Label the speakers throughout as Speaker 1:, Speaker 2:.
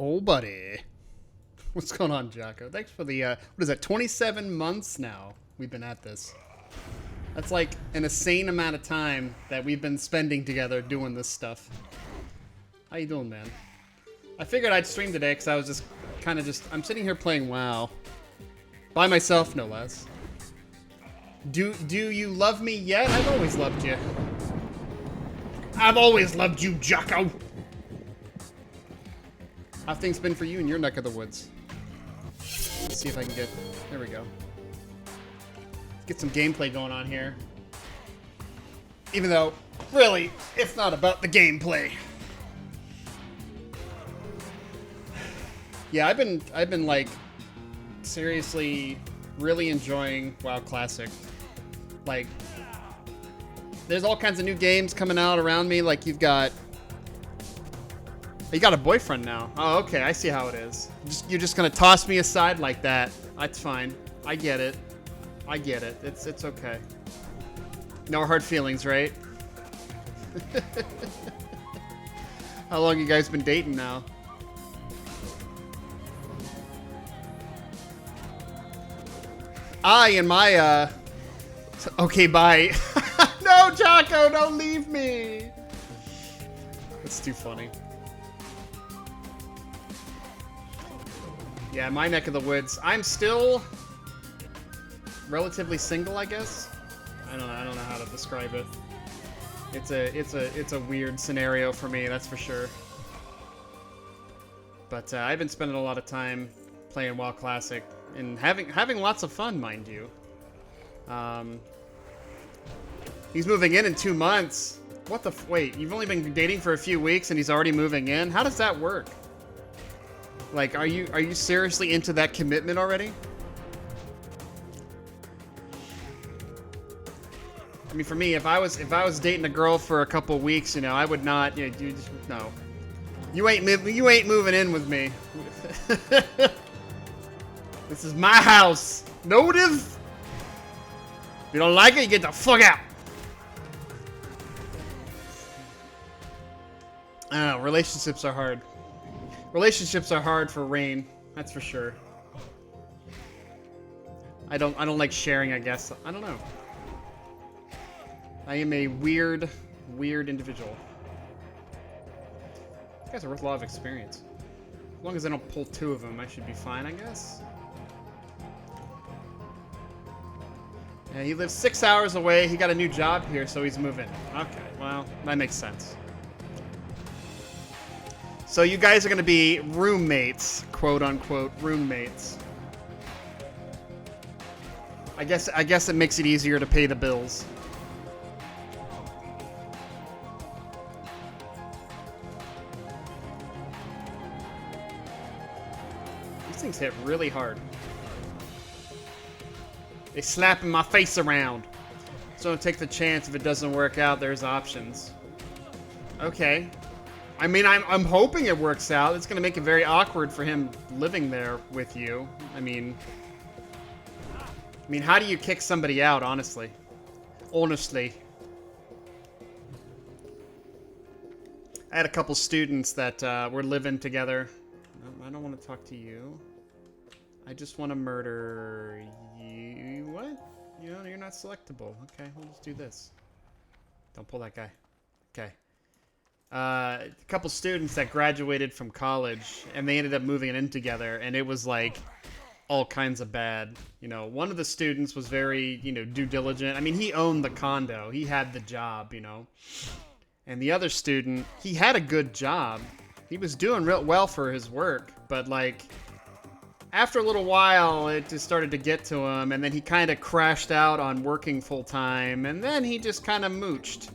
Speaker 1: Oh, buddy. What's going on, Jocko? Thanks for the, what is that, 27 months now we've been at this. That's like an insane amount of time that we've been spending together doing this stuff. How you doing, man? I figured I'd stream today because I was just kind of I'm sitting here playing WoW. By myself, no less. Do you love me yet? I've always loved you. I've always loved you, Jocko. How've things been for you in your neck of the woods? Let's see if I can get... There we go. Let's get some gameplay going on here. Even though, really, it's not about the gameplay. Yeah, I've been like, seriously, really enjoying WoW Classic. Like, there's all kinds of new games coming out around me. Like, you got a boyfriend now. Oh, okay, I see how it is. You're just gonna toss me aside like that. That's fine. I get it. I get it. It's okay. No hard feelings, right? How long you guys been dating now? And my, okay, bye. No, Jocko, don't leave me. That's too funny. Yeah, my neck of the woods. I'm still relatively single, I guess. I don't know how to describe it. It's a weird scenario for me, that's for sure. But I've been spending a lot of time playing WoW Classic and having lots of fun, mind you. He's moving in 2 months. What the wait, you've only been dating for a few weeks and he's already moving in? How does that work? Like, are you seriously into that commitment already? I mean, for me, if I was dating a girl for a couple weeks, you know, I would not. You know, no. You ain't moving in with me. This is my house. Notive. If you don't like it, you get the fuck out. I don't know. Relationships are hard. Relationships are hard for Rein, that's for sure. I don't like sharing, I guess. I don't know. I am a weird individual. These guys are worth a lot of experience. As long as I don't pull 2 of them, I should be fine, I guess. Yeah, he lives 6 hours away. He got a new job here, so he's moving. Okay, well, that makes sense. So you guys are going to be roommates, quote-unquote roommates. I guess it makes it easier to pay the bills. These things hit really hard. They slapping my face around. So don't take the chance. If it doesn't work out, there's options. Okay. I mean, I'm hoping it works out. It's going to make it very awkward for him living there with you. I mean, how do you kick somebody out, honestly? Honestly. I had a couple students that were living together. I don't want to talk to you. I just want to murder you. What? You know, you're not selectable. Okay, we'll just do this. Don't pull that guy. Okay. A couple students that graduated from college, and they ended up moving in together, and it was like all kinds of bad. You know, one of the students was very, you know, due diligent. I mean, he owned the condo. He had the job, you know. And the other student, he had a good job. He was doing real well for his work, but like after a little while, it just started to get to him, and then he kind of crashed out on working full time, and then he just kind of mooched.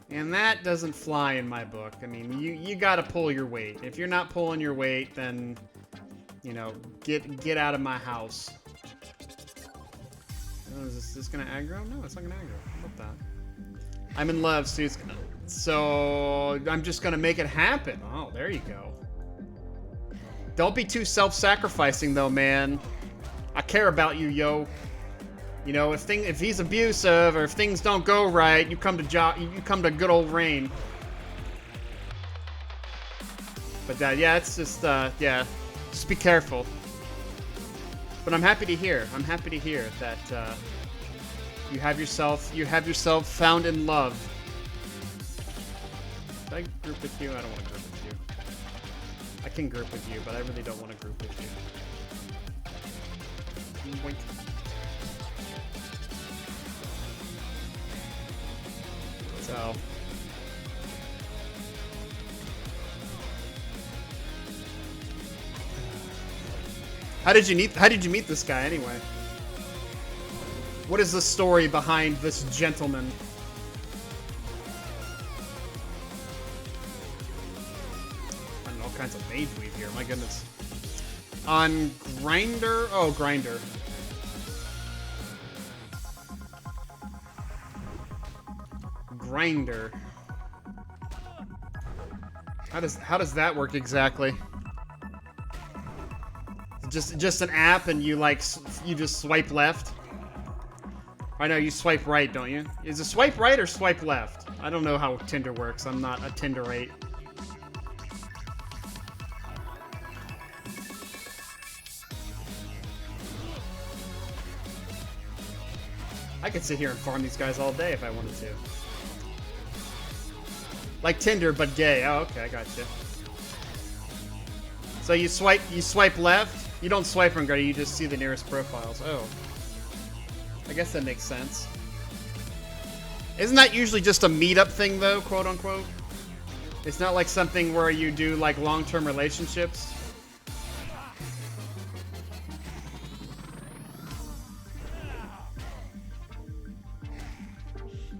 Speaker 1: And that doesn't fly in my book. I mean, you gotta pull your weight. If you're not pulling your weight, then, you know, get out of my house. Oh, is this gonna aggro? No, it's not gonna aggro. How about that? I'm in love, so I'm just gonna make it happen. Oh, there you go. Don't be too self-sacrificing, though, man. I care about you, yo. You know, if he's abusive or if things don't go right, you come to good old Rein. But yeah, it's just yeah, just be careful. But I'm happy to hear. I'm happy to hear that you have yourself found in love. Should I group with you? I don't want to group with you. I can group with you, but I really don't want to group with you. Boink. So. How did you meet this guy anyway? What is the story behind this gentleman? Finding all kinds of mage weave here, my goodness. On Grinder? Oh, Grinder. Grinder. How does that work exactly? Just an app and you just swipe left? I know you swipe right, don't you? Is it swipe right or swipe left? I don't know how Tinder works. I'm not a Tinderate. I could sit here and farm these guys all day if I wanted to. Like Tinder, but gay. Oh, okay, I got you. So you swipe left. You don't swipe on Greta, you just see the nearest profiles. Oh. I guess that makes sense. Isn't that usually just a meetup thing, though, quote unquote? It's not like something where you do, like, long-term relationships?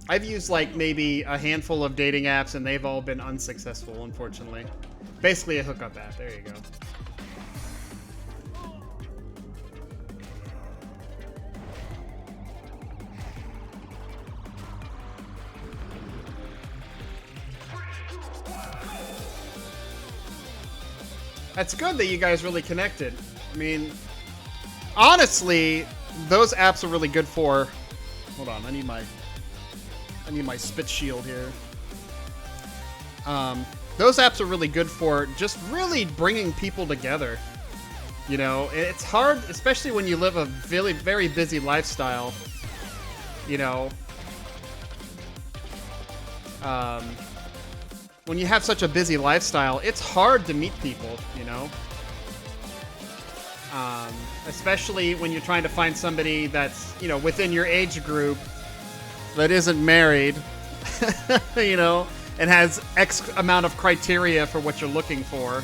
Speaker 1: I've used, like, maybe a handful of dating apps, and they've all been unsuccessful, unfortunately. Basically a hookup app. There you go. That's good that you guys really connected. I mean, honestly, those apps are really good for... Hold on, I need my spit shield here. Those apps are really good for just really bringing people together. You know, it's hard, especially when you live a very, very busy lifestyle. You know, when you have such a busy lifestyle, it's hard to meet people, you know? Especially when you're trying to find somebody that's, you know, within your age group that isn't married, you know, and has X amount of criteria for what you're looking for.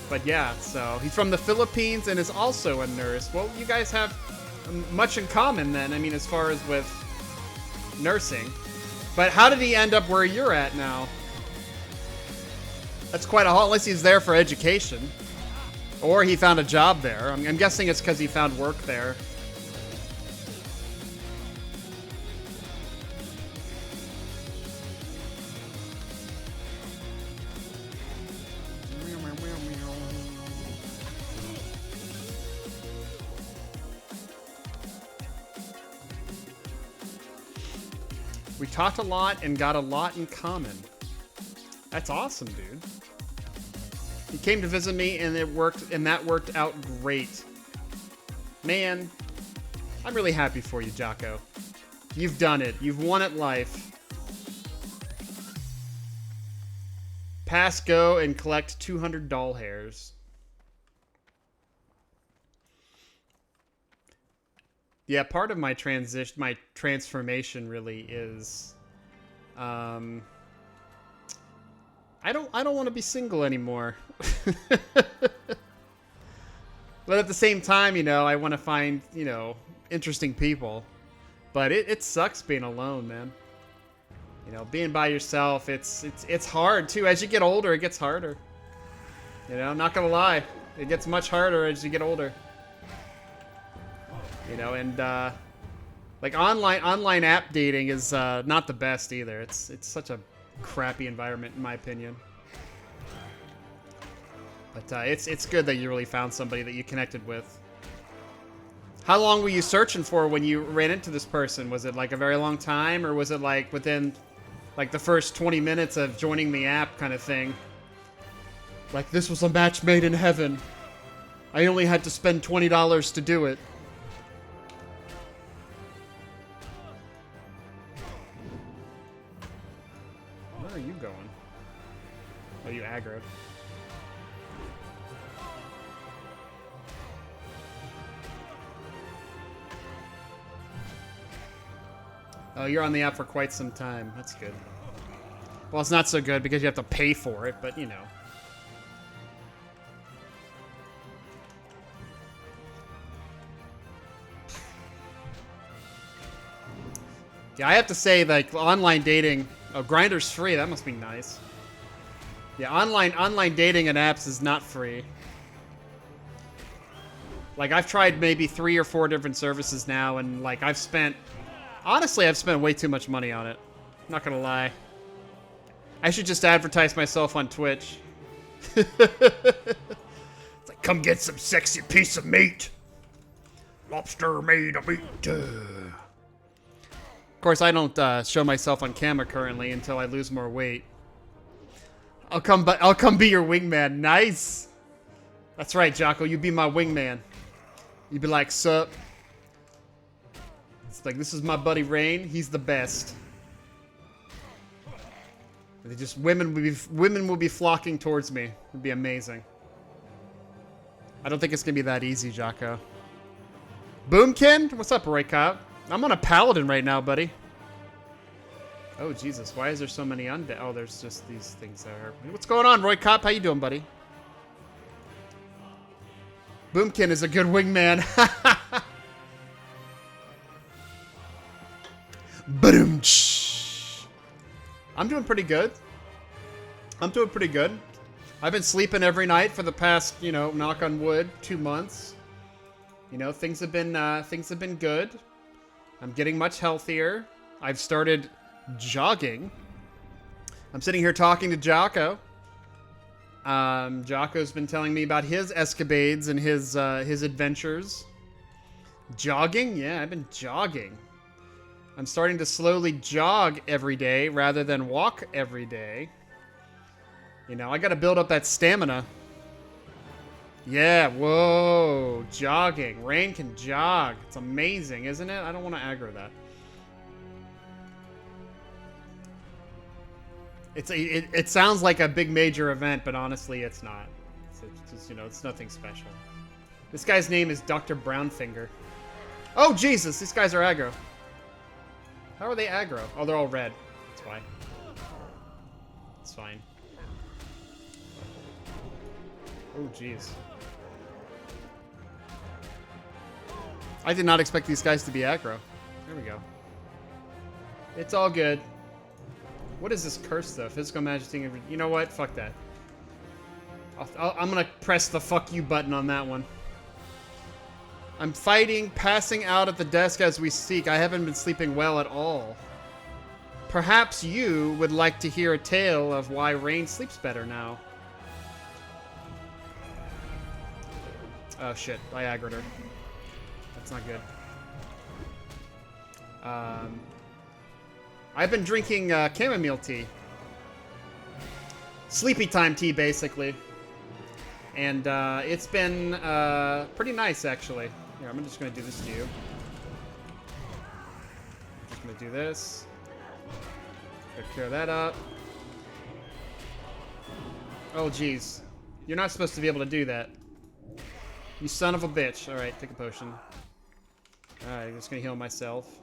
Speaker 1: But yeah, so he's from the Philippines and is also a nurse. Well, you guys have much in common then, I mean, as far as with nursing. But how did he end up where you're at now? That's quite a haul, unless he's there for education. Or he found a job there. I'm guessing it's because he found work there. We talked a lot and got a lot in common. That's awesome, dude. He came to visit me and it worked, and that worked out great. Man, I'm really happy for you, Jocko. You've done it. You've won at life. Pass go and collect 200 doll hairs. Yeah, part of my transformation really is, I don't want to be single anymore. But at the same time, you know, I want to find, you know, interesting people. But it sucks being alone, man. You know, being by yourself, it's hard too. As you get older, it gets harder. You know, I'm not gonna lie, it gets much harder as you get older. You know, and like online app dating is not the best either. It's such a crappy environment in my opinion. But it's good that you really found somebody that you connected with. How long were you searching for when you ran into this person? Was it like a very long time, or was it like within Like the first 20 minutes of joining the app kind of thing. Like, this was a match made in heaven. I only had to spend $20 to do it. Where are you going? Oh, you aggroed. Oh, you're on the app for quite some time. That's good. Well, it's not so good because you have to pay for it, but you know. Yeah, I have to say, like, online dating... Oh, Grindr's free. That must be nice. Yeah, online dating and apps is not free. Like, I've tried maybe 3 or 4 different services now, and, like, I've spent... Honestly, I've spent way too much money on it. Not gonna lie. I should just advertise myself on Twitch. It's like, come get some sexy piece of meat. Lobster made of meat. Of course, I don't show myself on camera currently until I lose more weight. I'll come be your wingman. Nice. That's right, Jocko. You be my wingman. You'd be like, sup. It's like, this is my buddy Rein. He's the best. They just women will be flocking towards me. It'd be amazing. I don't think it's gonna be that easy, Jocko. Boomkin, what's up, Roy Cop? I'm on a paladin right now, buddy. Oh Jesus, why is there so many undead? Oh, there's just these things there. What's going on, Roy Cop? How you doing, buddy? Boomkin is a good wingman. I'm doing pretty good. I've been sleeping every night for the past, you know, knock on wood, 2 months. You know, things have been good. I'm getting much healthier. I've started jogging. I'm sitting here talking to Jocko. Jocko's been telling me about his escapades and his adventures. Jogging? Yeah, I've been jogging. I'm starting to slowly jog every day rather than walk every day. You know, I gotta build up that stamina. Yeah, whoa, jogging. Rein can jog. It's amazing, isn't it? I don't want to aggro that. It sounds like a big major event, but honestly, it's not. It's just, you know, it's nothing special. This guy's name is Dr. Brownfinger. Oh, Jesus, these guys are aggro. How are they aggro? Oh, they're all red. That's why. It's fine. Oh, jeez. I did not expect these guys to be aggro. There we go. It's all good. What is this curse, though? Physical magic thing. You know what? Fuck that. I'm gonna press the fuck you button on that one. I'm fighting, passing out at the desk as we speak. I haven't been sleeping well at all. Perhaps you would like to hear a tale of why Rein sleeps better now. Oh shit, I aggroed her. That's not good. I've been drinking chamomile tea. Sleepy time tea, basically. And it's been pretty nice, actually. Here, I'm just going to do this to you. I'm just going to do this. Clear that up. Oh, jeez. You're not supposed to be able to do that. You son of a bitch. Alright, take a potion. Alright, I'm just going to heal myself.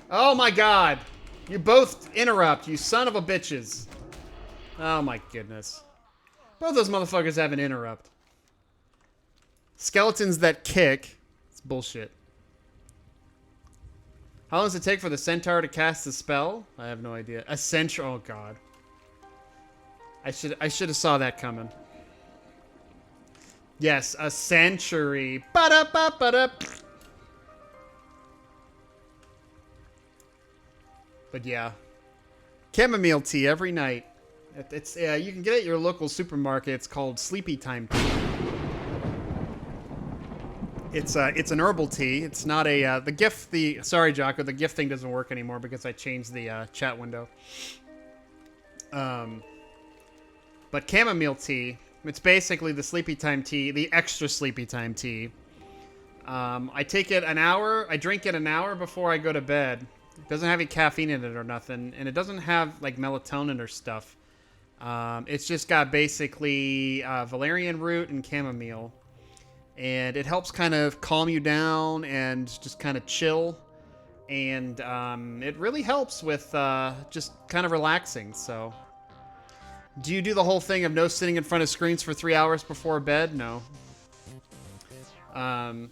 Speaker 1: Oh, my God! You both interrupt, you son of a bitches. Oh, my goodness. Both those motherfuckers have an interrupt. Skeletons that kick. It's bullshit. How long does it take for the centaur to cast the spell? I have no idea. A century. Oh god. I should have saw that coming. Yes, a century. Ba-da-ba-ba-da. But yeah, chamomile tea every night. It's you can get it at your local supermarket. It's called Sleepy Time Tea. It's an herbal tea. It's not a sorry, Jocko, the gift thing doesn't work anymore because I changed the chat window. But chamomile tea, it's basically the sleepy time tea, the extra sleepy time tea. I take it an hour. I drink it an hour before I go to bed. It doesn't have any caffeine in it or nothing, and it doesn't have like melatonin or stuff. It's just got basically valerian root and chamomile. And it helps kind of calm you down and just kind of chill. And it really helps with just kind of relaxing. So, do you do the whole thing of no sitting in front of screens for 3 hours before bed? No. I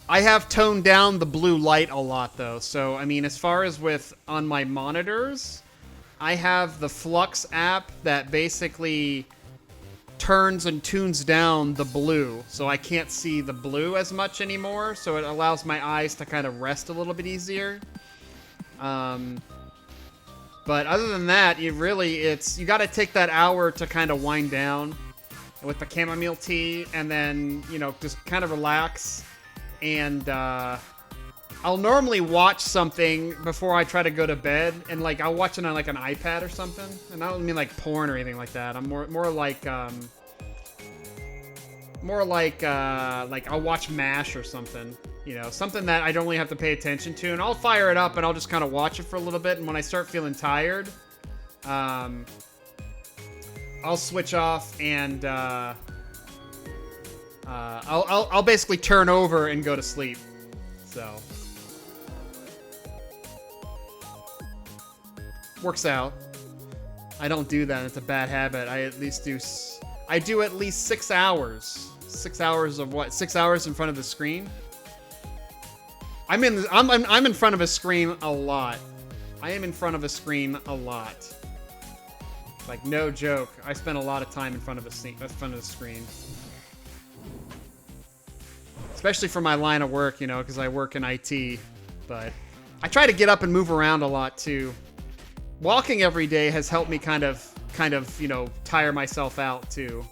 Speaker 1: have toned down the blue light a lot, though. So, I mean, as far as with on my monitors, I have the Flux app that basically turns and tunes down the blue, so I can't see the blue as much anymore, so it allows my eyes to kind of rest a little bit easier. But other than that, you got to take that hour to kind of wind down with the chamomile tea, and then, you know, just kind of relax. And I'll normally watch something before I try to go to bed, and like I'll watch it on like an iPad or something. And I don't mean like porn or anything like that. I'm more like I'll watch MASH or something. You know, something that I don't really have to pay attention to, and I'll fire it up and I'll just kind of watch it for a little bit. And when I start feeling tired, I'll switch off and I'll basically turn over and go to sleep. So works out. I don't do that. It's a bad habit. I do at least 6 hours. 6 hours of what? 6 hours in front of the screen. I'm in front of a screen a lot. I am in front of a screen a lot. Like, no joke. I spend a lot of time in front of the screen. Especially for my line of work, you know, because I work in IT. But I try to get up and move around a lot too. Walking every day has helped me kind of, you know, tire myself out too.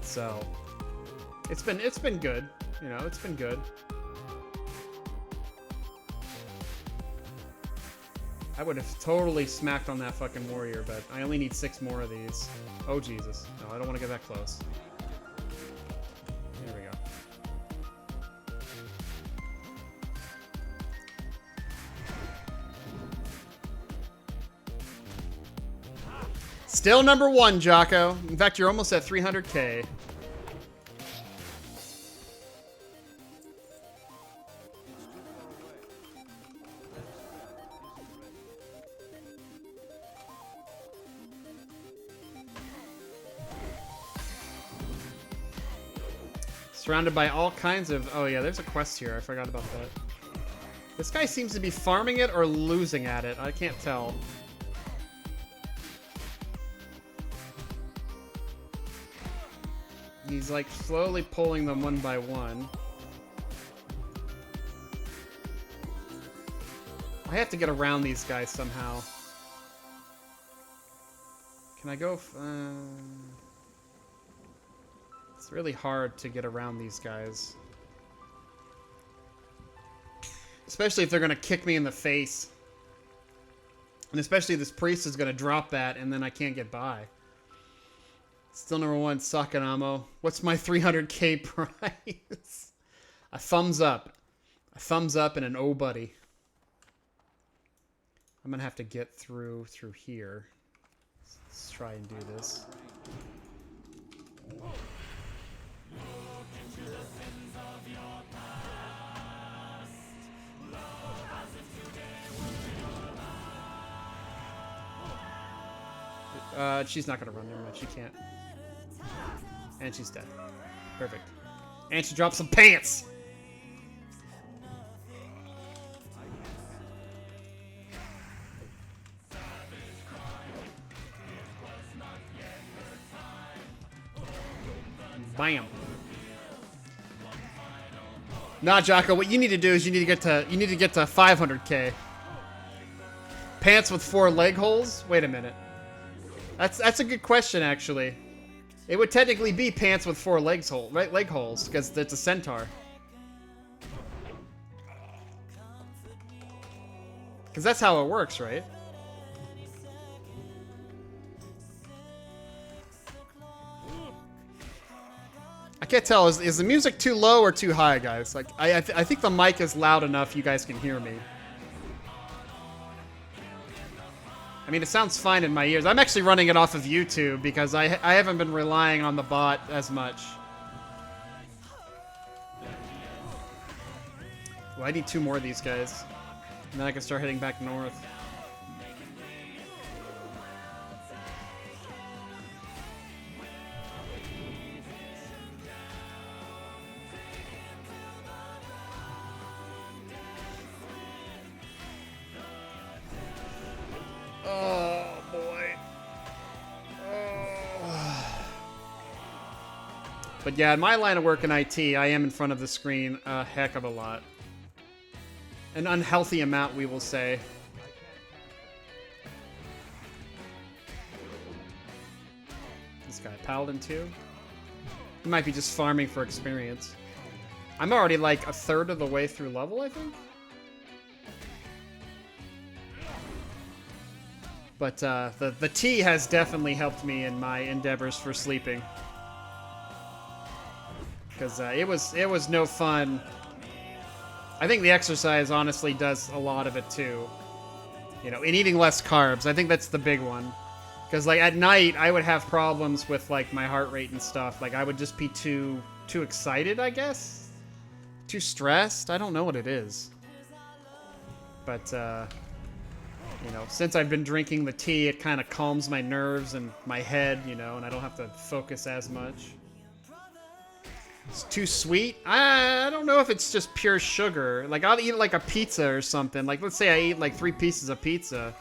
Speaker 1: So it's been good, you know, it's been good. I would have totally smacked on that fucking warrior, but I only need 6 more of these. Oh Jesus, no, I don't want to get that close. There we go. Still number 1, Jocko. In fact, you're almost at 300k. Surrounded by all kinds of... Oh yeah, there's a quest here. I forgot about that. This guy seems to be farming it or losing at it. I can't tell. He's like slowly pulling them one by one. I have to get around these guys somehow. Can I go... It's really hard to get around these guys. Especially if they're going to kick me in the face. And especially this priest is going to drop that and then I can't get by. Still number 1, Sakanamo. What's my 300k price? A thumbs up. A thumbs up and an oh buddy. I'm going to have to get through here. Let's try and do this. She's not gonna run there much. She can't. And she's dead. Perfect. And she drops some pants! Bam. Nah, Jocko, what you need to do is you need to get to 500k. Pants with 4 leg holes? Wait a minute. That's a good question, actually. It would technically be pants with 4 legs right, leg holes, because it's a centaur. Because that's how it works, right? I can't tell. Is the music too low or too high, guys? Like, I think the mic is loud enough you guys can hear me. I mean, it sounds fine in my ears. I'm actually running it off of YouTube because I haven't been relying on the bot as much. Well, I need 2 more of these guys. And then I can start heading back north. Oh, boy. Oh. But yeah, in my line of work in IT, I am in front of the screen a heck of a lot. An unhealthy amount, we will say. This guy, Paladin 2? He might be just farming for experience. I'm already like a third of the way through level, I think? But the tea has definitely helped me in my endeavors for sleeping. Because it was no fun. I think the exercise honestly does a lot of it too. You know, and eating less carbs. I think that's the big one. Because like at night, I would have problems with like my heart rate and stuff. Like I would just be too excited, I guess. Too stressed. I don't know what it is. But you know, since I've been drinking the tea, it kind of calms my nerves and my head, you know, and I don't have to focus as much. It's too sweet. I don't know if it's just pure sugar. Like, I'll eat like a pizza or something. Like, let's say I eat like 3 pieces of pizza.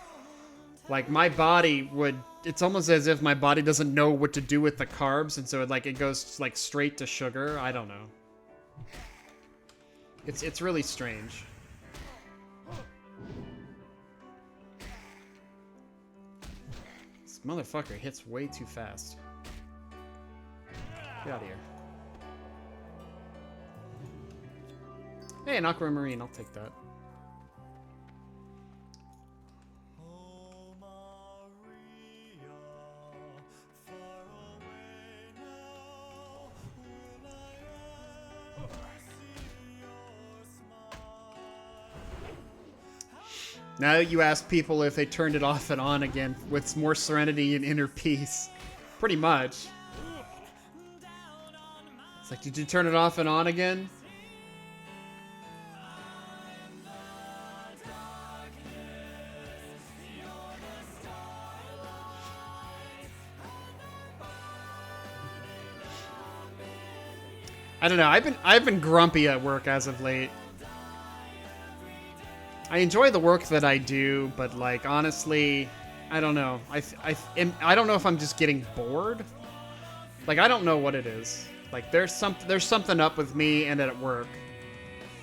Speaker 1: Like, my body would... It's almost as if my body doesn't know what to do with the carbs, and so it goes like straight to sugar. I don't know. It's really strange. This motherfucker hits way too fast. Get out of here. Hey, an aquamarine. I'll take that. Now you ask people if they turned it off and on again with more serenity and inner peace. Pretty much. It's like, did you turn it off and on again? I don't know. I've been grumpy at work as of late. I enjoy the work that I do, but like honestly, I don't know. I don't know if I'm just getting bored. Like I don't know what it is. Like there's something up with me and at work,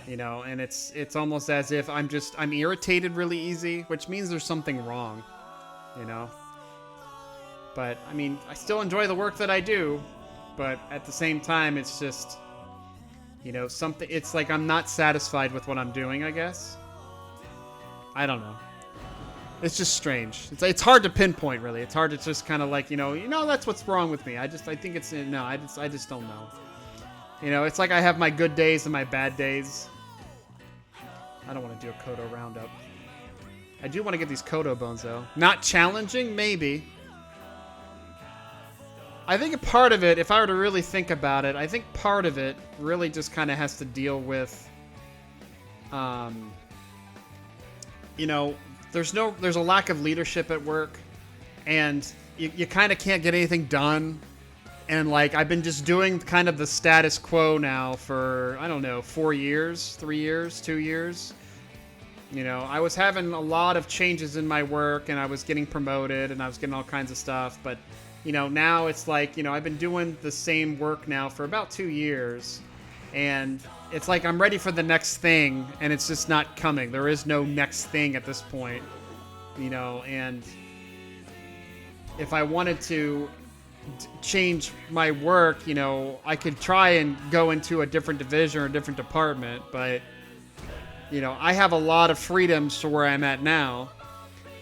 Speaker 1: you know. And it's almost as if I'm irritated really easy, which means there's something wrong, you know. But I mean, I still enjoy the work that I do, but at the same time, it's just, you know, something. It's like I'm not satisfied with what I'm doing, I guess. I don't know. It's just strange. It's hard to pinpoint, really. It's hard to just kind of like, you know, that's what's wrong with me. I think it's, no, I just don't know. You know, it's like I have my good days and my bad days. I don't want to do a Kodo roundup. I do want to get these Kodo bones, though. Not challenging? Maybe. I think a part of it, if I were to really think about it, I think part of it really just kind of has to deal with, you know, there's a lack of leadership at work, and you kind of can't get anything done. And like, I've been just doing kind of the status quo now for, I don't know, 4 years, 3 years, 2 years. You know, I was having a lot of changes in my work, and I was getting promoted, and I was getting all kinds of stuff. But, you know, now it's like, you know, I've been doing the same work now for about 2 years. And it's like I'm ready for the next thing, and it's just not coming. There is no next thing at this point, you know. And if I wanted to, change my work, you know, I could try and go into a different division or a different department, but, you know, I have a lot of freedoms to where I'm at now,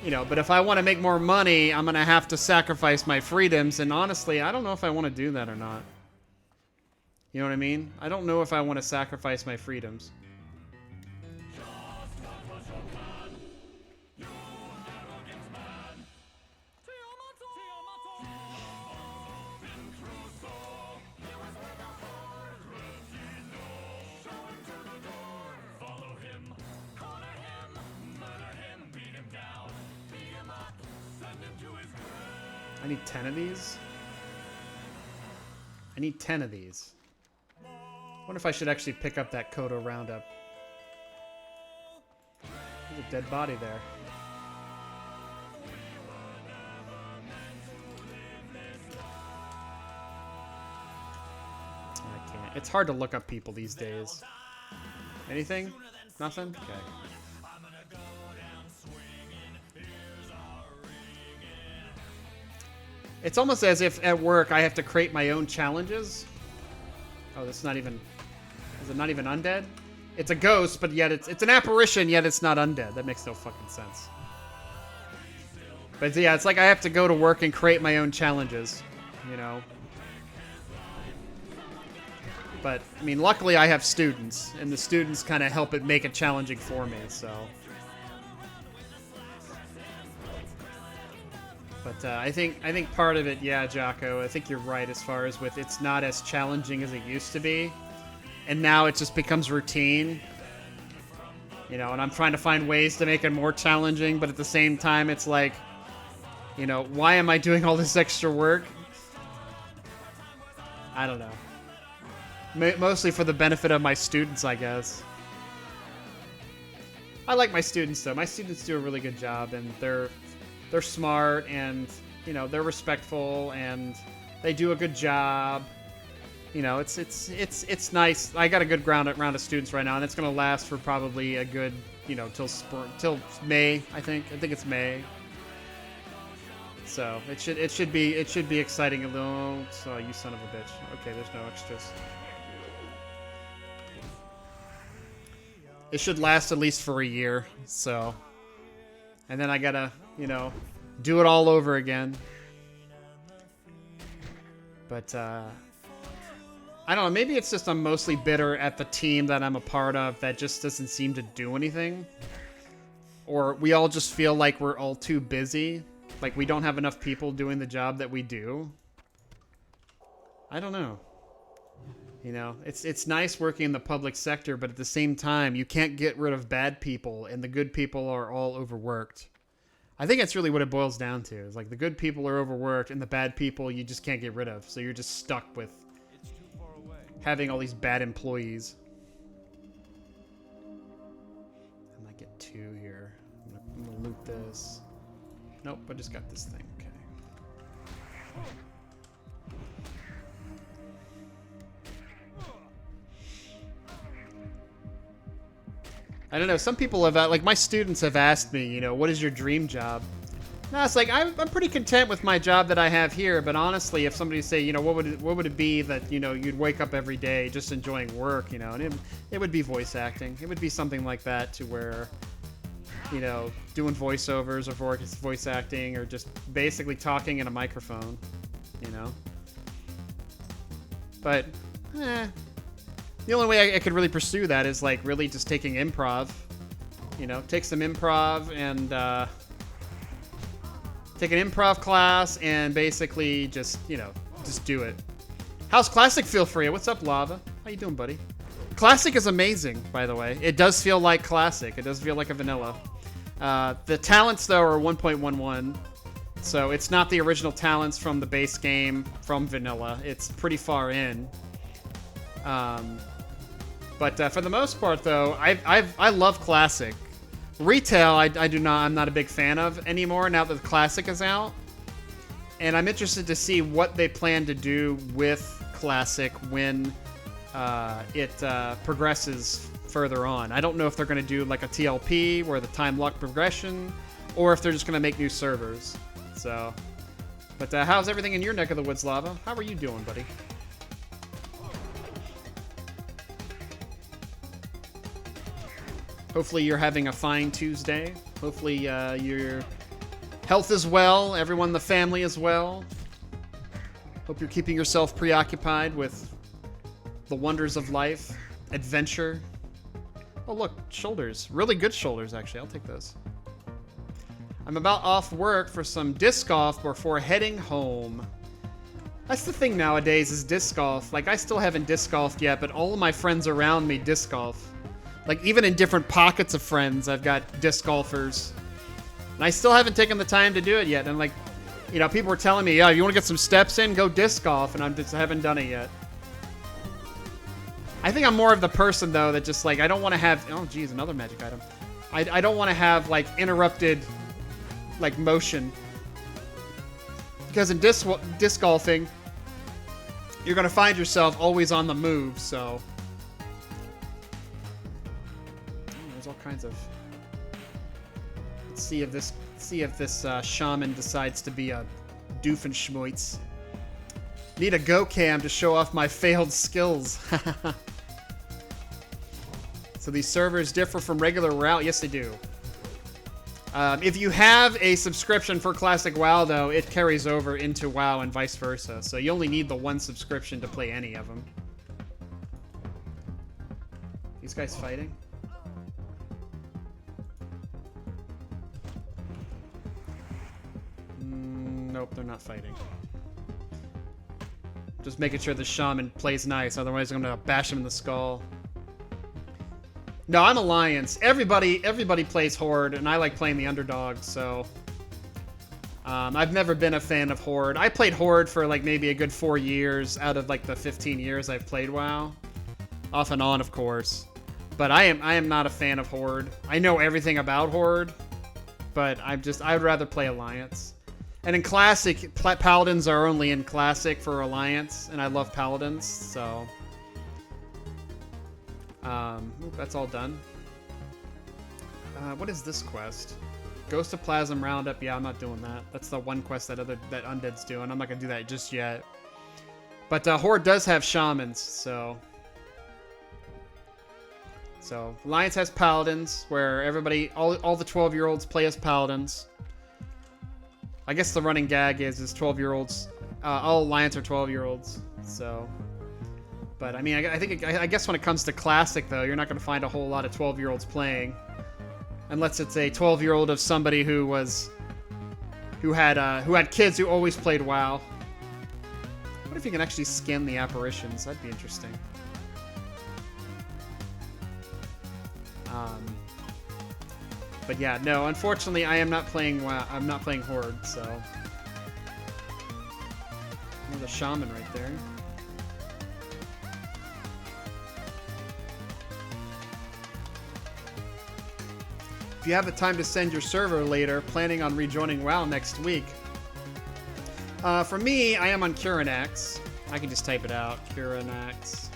Speaker 1: you know, but if I want to make more money, I'm going to have to sacrifice my freedoms, and honestly, I don't know if I want to do that or not. You know what I mean? I don't know if I want to sacrifice my freedoms. I need 10 of these. I need 10 of these. I wonder if I should actually pick up that Kodo Roundup. There's a dead body there. I can't. It's hard to look up people these days. Anything? Nothing? Okay. It's almost as if at work I have to create my own challenges. Oh, that's not even... Is it not even undead? It's a ghost, but yet it's an apparition, yet it's not undead. That makes no fucking sense. But yeah, it's like I have to go to work and create my own challenges, you know? But, I mean, luckily I have students, and the students kind of help it make it challenging for me, so... But I think part of it, yeah, Jocko, I think you're right as far as with it's not as challenging as it used to be. And now it just becomes routine. You know, and I'm trying to find ways to make it more challenging, but at the same time, it's like, you know, why am I doing all this extra work? I don't know. Mostly for the benefit of my students, I guess. I like my students, though. My students do a really good job, and they're smart, and, you know, they're respectful, and they do a good job. You know, it's nice. I got a good round of students right now, and it's gonna last for probably a good, you know, till May. I think it's May. So it should be exciting. Alone. So you son of a bitch. Okay, there's no extras. It should last at least for a year. So, and then I gotta, you know, do it all over again. But I don't know, maybe it's just I'm mostly bitter at the team that I'm a part of that just doesn't seem to do anything. Or we all just feel like we're all too busy. Like we don't have enough people doing the job that we do. I don't know. You know, it's nice working in the public sector, but at the same time, you can't get rid of bad people, and the good people are all overworked. I think that's really what it boils down to. Is like the good people are overworked, and the bad people you just can't get rid of. So you're just stuck with having all these bad employees. I might get 2 here. I'm gonna loot this. Nope, I just got this thing. Okay. I don't know. Some people have, like my students have asked me, you know, what is your dream job? No, it's like I'm pretty content with my job that I have here. But honestly, if somebody say, you know, what would it be that, you know, you'd wake up every day just enjoying work, you know, and it would be voice acting. It would be something like that, to where, you know, doing voiceovers or voice acting, or just basically talking in a microphone, you know. But the only way I could really pursue that is like really just taking improv. You know, take some improv and take an improv class and basically just, you know, just do it. How's Classic feel for you? What's up, Lava? How you doing, buddy? Classic is amazing, by the way. It does feel like Classic. It does feel like a vanilla. The talents, though, are 1.11. So it's not the original talents from the base game from vanilla. It's pretty far in. But for the most part, though, I love Classic. Retail, I'm not a big fan of anymore now that the Classic is out. And I'm interested to see what they plan to do with Classic when it progresses further on. I don't know if they're going to do like a TLP where the time lock progression, or if they're just going to make new servers. So But how's everything in your neck of the woods, Lava? How are you doing, buddy? Hopefully you're having a fine Tuesday. Hopefully your health is well. Everyone in the family is well. Hope you're keeping yourself preoccupied with the wonders of life, adventure. Oh, look, shoulders. Really good shoulders, actually. I'll take those. I'm about off work for some disc golf before heading home. That's the thing nowadays is disc golf. Like, I still haven't disc golfed yet, but all of my friends around me disc golf. Like, even in different pockets of friends, I've got disc golfers. And I still haven't taken the time to do it yet. And, like, you know, people were telling me, yeah, if you want to get some steps in, go disc golf. And I haven't done it yet. I think I'm more of the person, though, that just, like, I don't want to have... Oh, geez, another magic item. I don't want to have, like, interrupted, like, motion. Because in disc golfing, you're going to find yourself always on the move, so... There's all kinds of... Let's see if this shaman decides to be a doofenshmoits. Need a go cam to show off my failed skills. So these servers differ from regular WoW? Yes, they do. If you have a subscription for Classic WoW, though, it carries over into WoW and vice versa. So you only need the one subscription to play any of them. These guys fighting? Nope, they're not fighting. Just making sure the shaman plays nice, otherwise I'm gonna bash him in the skull. No, I'm Alliance. Everybody plays Horde, and I like playing the underdog, so... I've never been a fan of Horde. I played Horde for, like, maybe a good 4 years out of, like, the 15 years I've played WoW. Off and on, of course. But I am not a fan of Horde. I know everything about Horde, but I'd rather play Alliance. And in Classic, Paladins are only in Classic for Alliance, and I love Paladins, so... that's all done. What is this quest? Ghost of Plasm Roundup. Yeah, I'm not doing that. That's the one quest that Undead's doing. I'm not gonna do that just yet. But Horde does have shamans, so... So, Alliance has Paladins, where everybody, all the 12-year-olds play as Paladins. I guess the running gag is 12-year-olds. All Alliance are 12-year-olds, so... But, I mean, I guess when it comes to Classic, though, you're not going to find a whole lot of 12-year-olds playing. Unless it's a 12-year-old of somebody who had kids who always played WoW. What if you can actually skin the apparitions? That'd be interesting. But yeah, no, unfortunately, I am not playing WoW. I'm not playing Horde, so... There's a shaman right there. If you have the time to send your server later, planning on rejoining WoW next week. For me, I am on Curinax. I can just type it out. Curinax.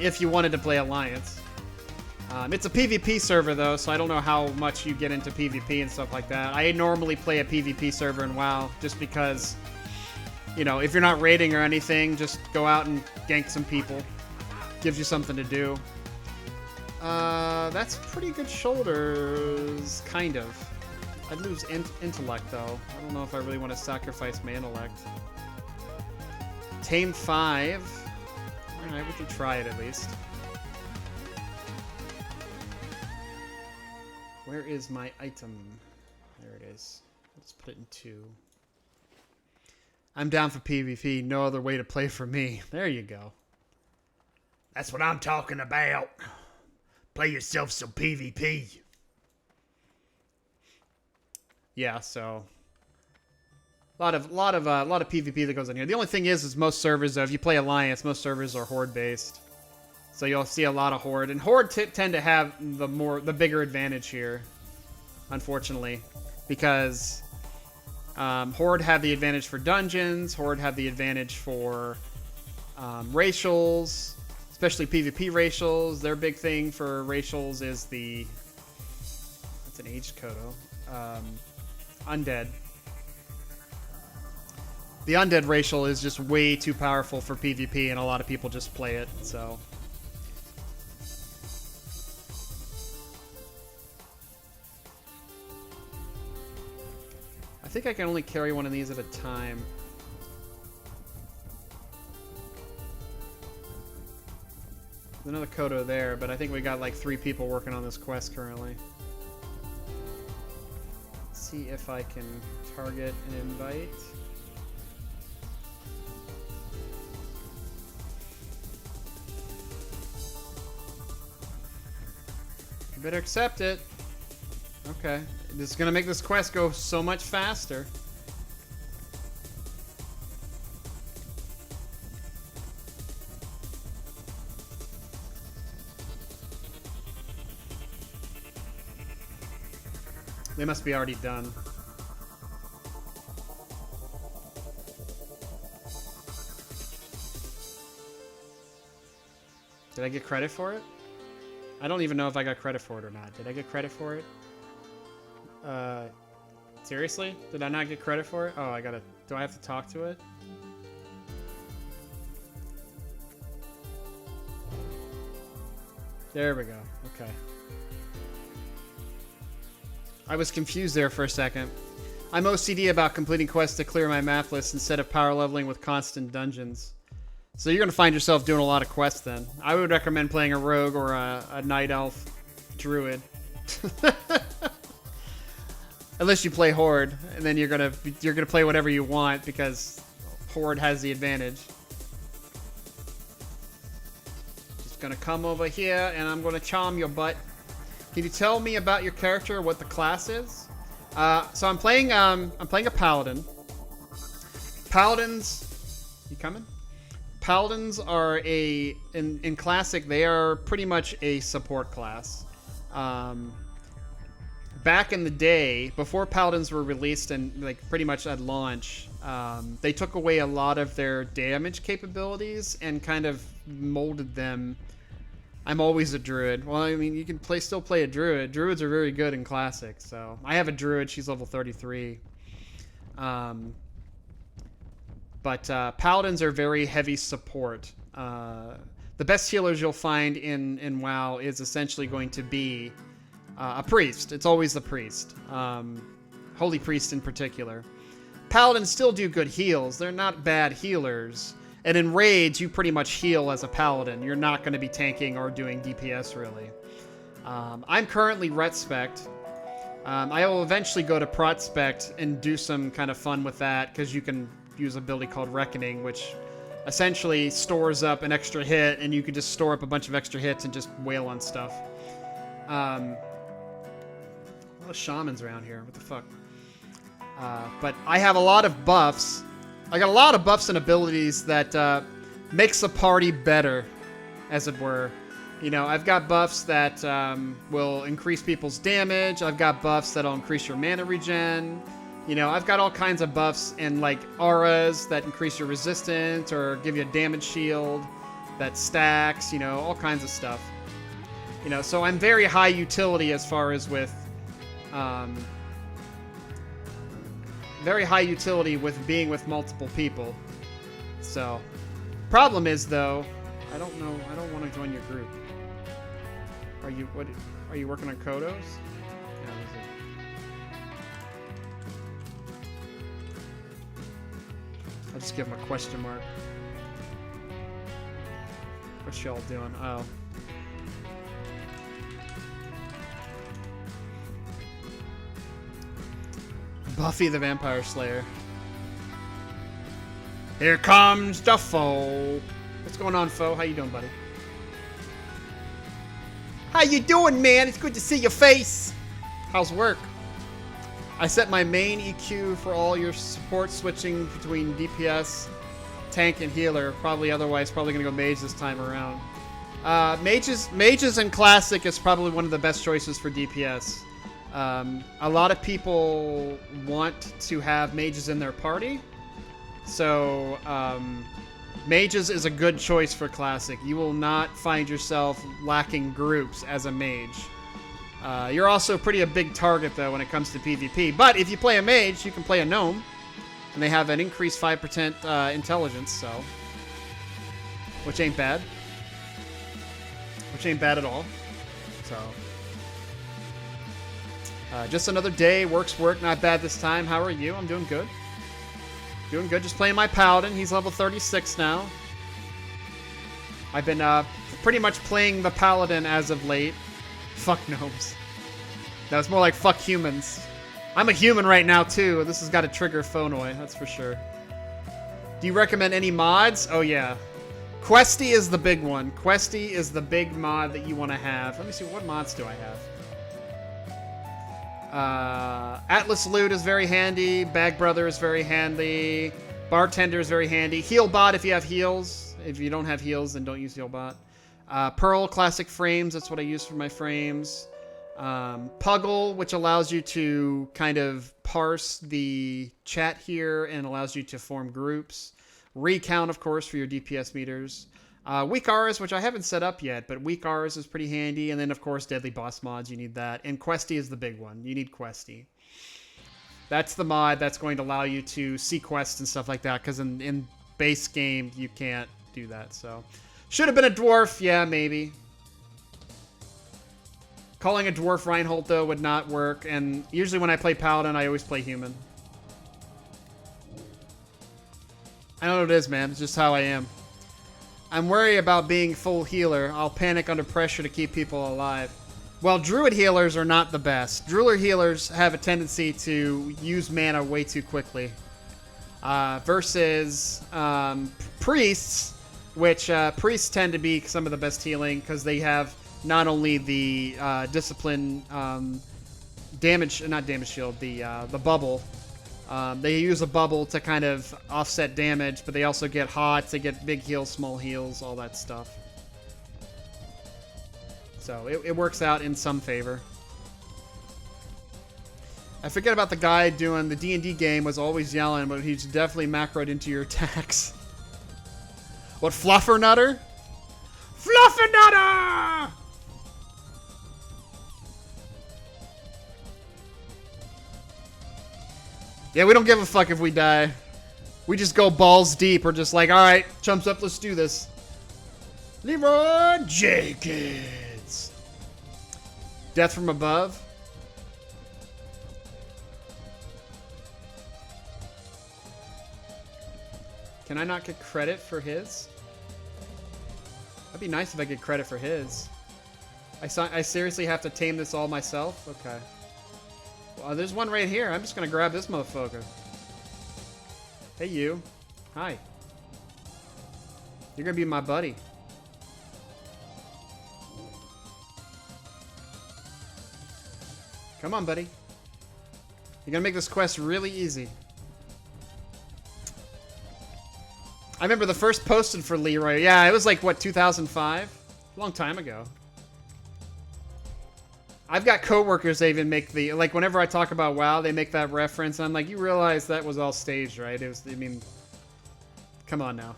Speaker 1: If you wanted to play Alliance. It's a PvP server, though, so I don't know how much you get into PvP and stuff like that. I normally play a PvP server in WoW, just because, you know, if you're not raiding or anything, just go out and gank some people. Gives you something to do. That's pretty good shoulders, kind of. I'd lose intellect, though. I don't know if I really want to sacrifice my intellect. Tame 5. Alright, we can try it at least. Where is my item? There it is. Let's put it in 2. I'm down for PvP. No other way to play for me. There you go. That's what I'm talking about. Play yourself some PvP. Yeah, so a lot of PvP that goes on here. The only thing is most servers, though, if you play Alliance, most servers are Horde based. So you'll see a lot of Horde, and Horde tend to have the bigger advantage here, unfortunately, because Horde have the advantage for dungeons. Horde have the advantage for racials. Especially PvP racials. Their big thing for racials is that's an aged Kodo. Undead. The undead racial is just way too powerful for PvP, and a lot of people just play it, so... I think I can only carry one of these at a time. There's another Kodo there, but I think we got like 3 people working on this quest currently. Let's see if I can target an invite. You better accept it. Okay. This is going to make this quest go so much faster. They must be already done. Did I get credit for it? I don't even know if I got credit for it or not. Did I get credit for it? Seriously? Did I not get credit for it? Oh, I gotta... Do I have to talk to it? There we go. Okay. I was confused there for a second. I'm OCD about completing quests to clear my map list instead of power leveling with constant dungeons. So you're going to find yourself doing a lot of quests then. I would recommend playing a rogue or a night elf druid. Unless you play Horde, and then you're gonna play whatever you want because Horde has the advantage. Just gonna come over here and I'm gonna charm your butt. Can you tell me about your character, what the class is? So I'm playing a paladin. Paladins, you coming? Paladins are in classic. They are pretty much a support class. Back in the day, before Paladins were released and like pretty much at launch, they took away a lot of their damage capabilities and kind of molded them. I'm always a druid. Well, I mean, you can still play a druid. Druids are very good in classic. So I have a druid. She's level 33. But Paladins are very heavy support. The best healers you'll find in WoW is essentially going to be a priest. It's always the priest. Holy priest in particular. Paladins still do good heals. They're not bad healers. And in raids, you pretty much heal as a paladin. You're not going to be tanking or doing DPS, really. I'm currently ret-spect. I will eventually go to prot-spect and do some kind of fun with that, because you can use an ability called Reckoning, which essentially stores up an extra hit, and you can just store up a bunch of extra hits and just wail on stuff. A lot of shamans around here. What the fuck? But I have a lot of buffs. I got a lot of buffs and abilities that makes the party better, as it were. You know, I've got buffs that will increase people's damage. I've got buffs that'll increase your mana regen. You know, I've got all kinds of buffs and like auras that increase your resistance or give you a damage shield that stacks, you know, all kinds of stuff. You know, so I'm very high utility as far as with very high utility with being with multiple people. So, problem is though, I don't know, I don't want to join your group. Are you working on Kodos? Yeah, I'll just give him a question mark. What's y'all doing? Oh. Buffy the Vampire Slayer. Here comes the foe. What's going on, foe? How you doing, buddy? How you doing, man? It's good to see your face. How's work? I set my main EQ for all your support switching between DPS, tank, and healer. Probably gonna go mage this time around. Mages in classic is probably one of the best choices for DPS. A lot of people want to have mages in their party, so mages is a good choice for classic. You will not find yourself lacking groups as a mage. You're also a big target though when it comes to PvP, but if you play a mage, you can play a gnome. And they have an increased 5% intelligence, so... Which ain't bad. Which ain't bad at all. So... just another day. Work. Not bad this time. How are you? I'm doing good. Doing good. Just playing my Paladin. He's level 36 now. I've been pretty much playing the Paladin as of late. Fuck gnomes. That was more like fuck humans. I'm a human right now, too. This has got to trigger Phonoi, that's for sure. Do you recommend any mods? Oh, yeah. Questy is the big one. Questy is the big mod that you want to have. Let me see, what mods do I have? Atlas Loot is very handy. Bag Brother is very handy. Bartender is very handy. Healbot if you have heals. If you don't have heals, then don't use Healbot. Pearl Classic Frames, that's what I use for my frames. Puggle, which allows you to kind of parse the chat here and allows you to form groups. Recount, of course, for your DPS meters. Weak Auras, which I haven't set up yet, but Weak Auras is pretty handy. And then, of course, Deadly Boss mods, you need that. And Questy is the big one. You need Questy. That's the mod that's going to allow you to see quests and stuff like that, because in base game, you can't do that, so... Should have been a dwarf, yeah, maybe. Calling a dwarf Reinhold, though, would not work, and usually when I play Paladin, I always play human. I don't know what it is, man. It's just how I am. I'm worried about being full healer. I'll panic under pressure to keep people alive. Well, druid healers are not the best. Druid healers have a tendency to use mana way too quickly. Versus priests, which priests tend to be some of the best healing because they have not only the discipline damage, not damage shield, the bubble. They use a bubble to kind of offset damage, but they also get hots, they get big heals, small heals, all that stuff. So it works out in some favor. I forget about the guy doing the D&D game was always yelling, but he's definitely macroed into your attacks. What, Fluffernutter? Fluffernutter! Yeah, we don't give a fuck if we die. We just go balls deep. We're just like, alright, chumps up, let's do this. Leroy Jenkins. Death from above. Can I not get credit for his? That'd be nice if I get credit for his. I seriously have to tame this all myself? Okay. Well, there's one right here. I'm just gonna grab this motherfucker. Hey, you. Hi. You're gonna be my buddy. Come on, buddy. You're gonna make this quest really easy. I remember the first posted for Leroy. Yeah, it was like, what, 2005? A long time ago. I've got coworkers that even make the... Like, whenever I talk about WoW, they make that reference. And I'm like, you realize that was all staged, right? It was, I mean... Come on now.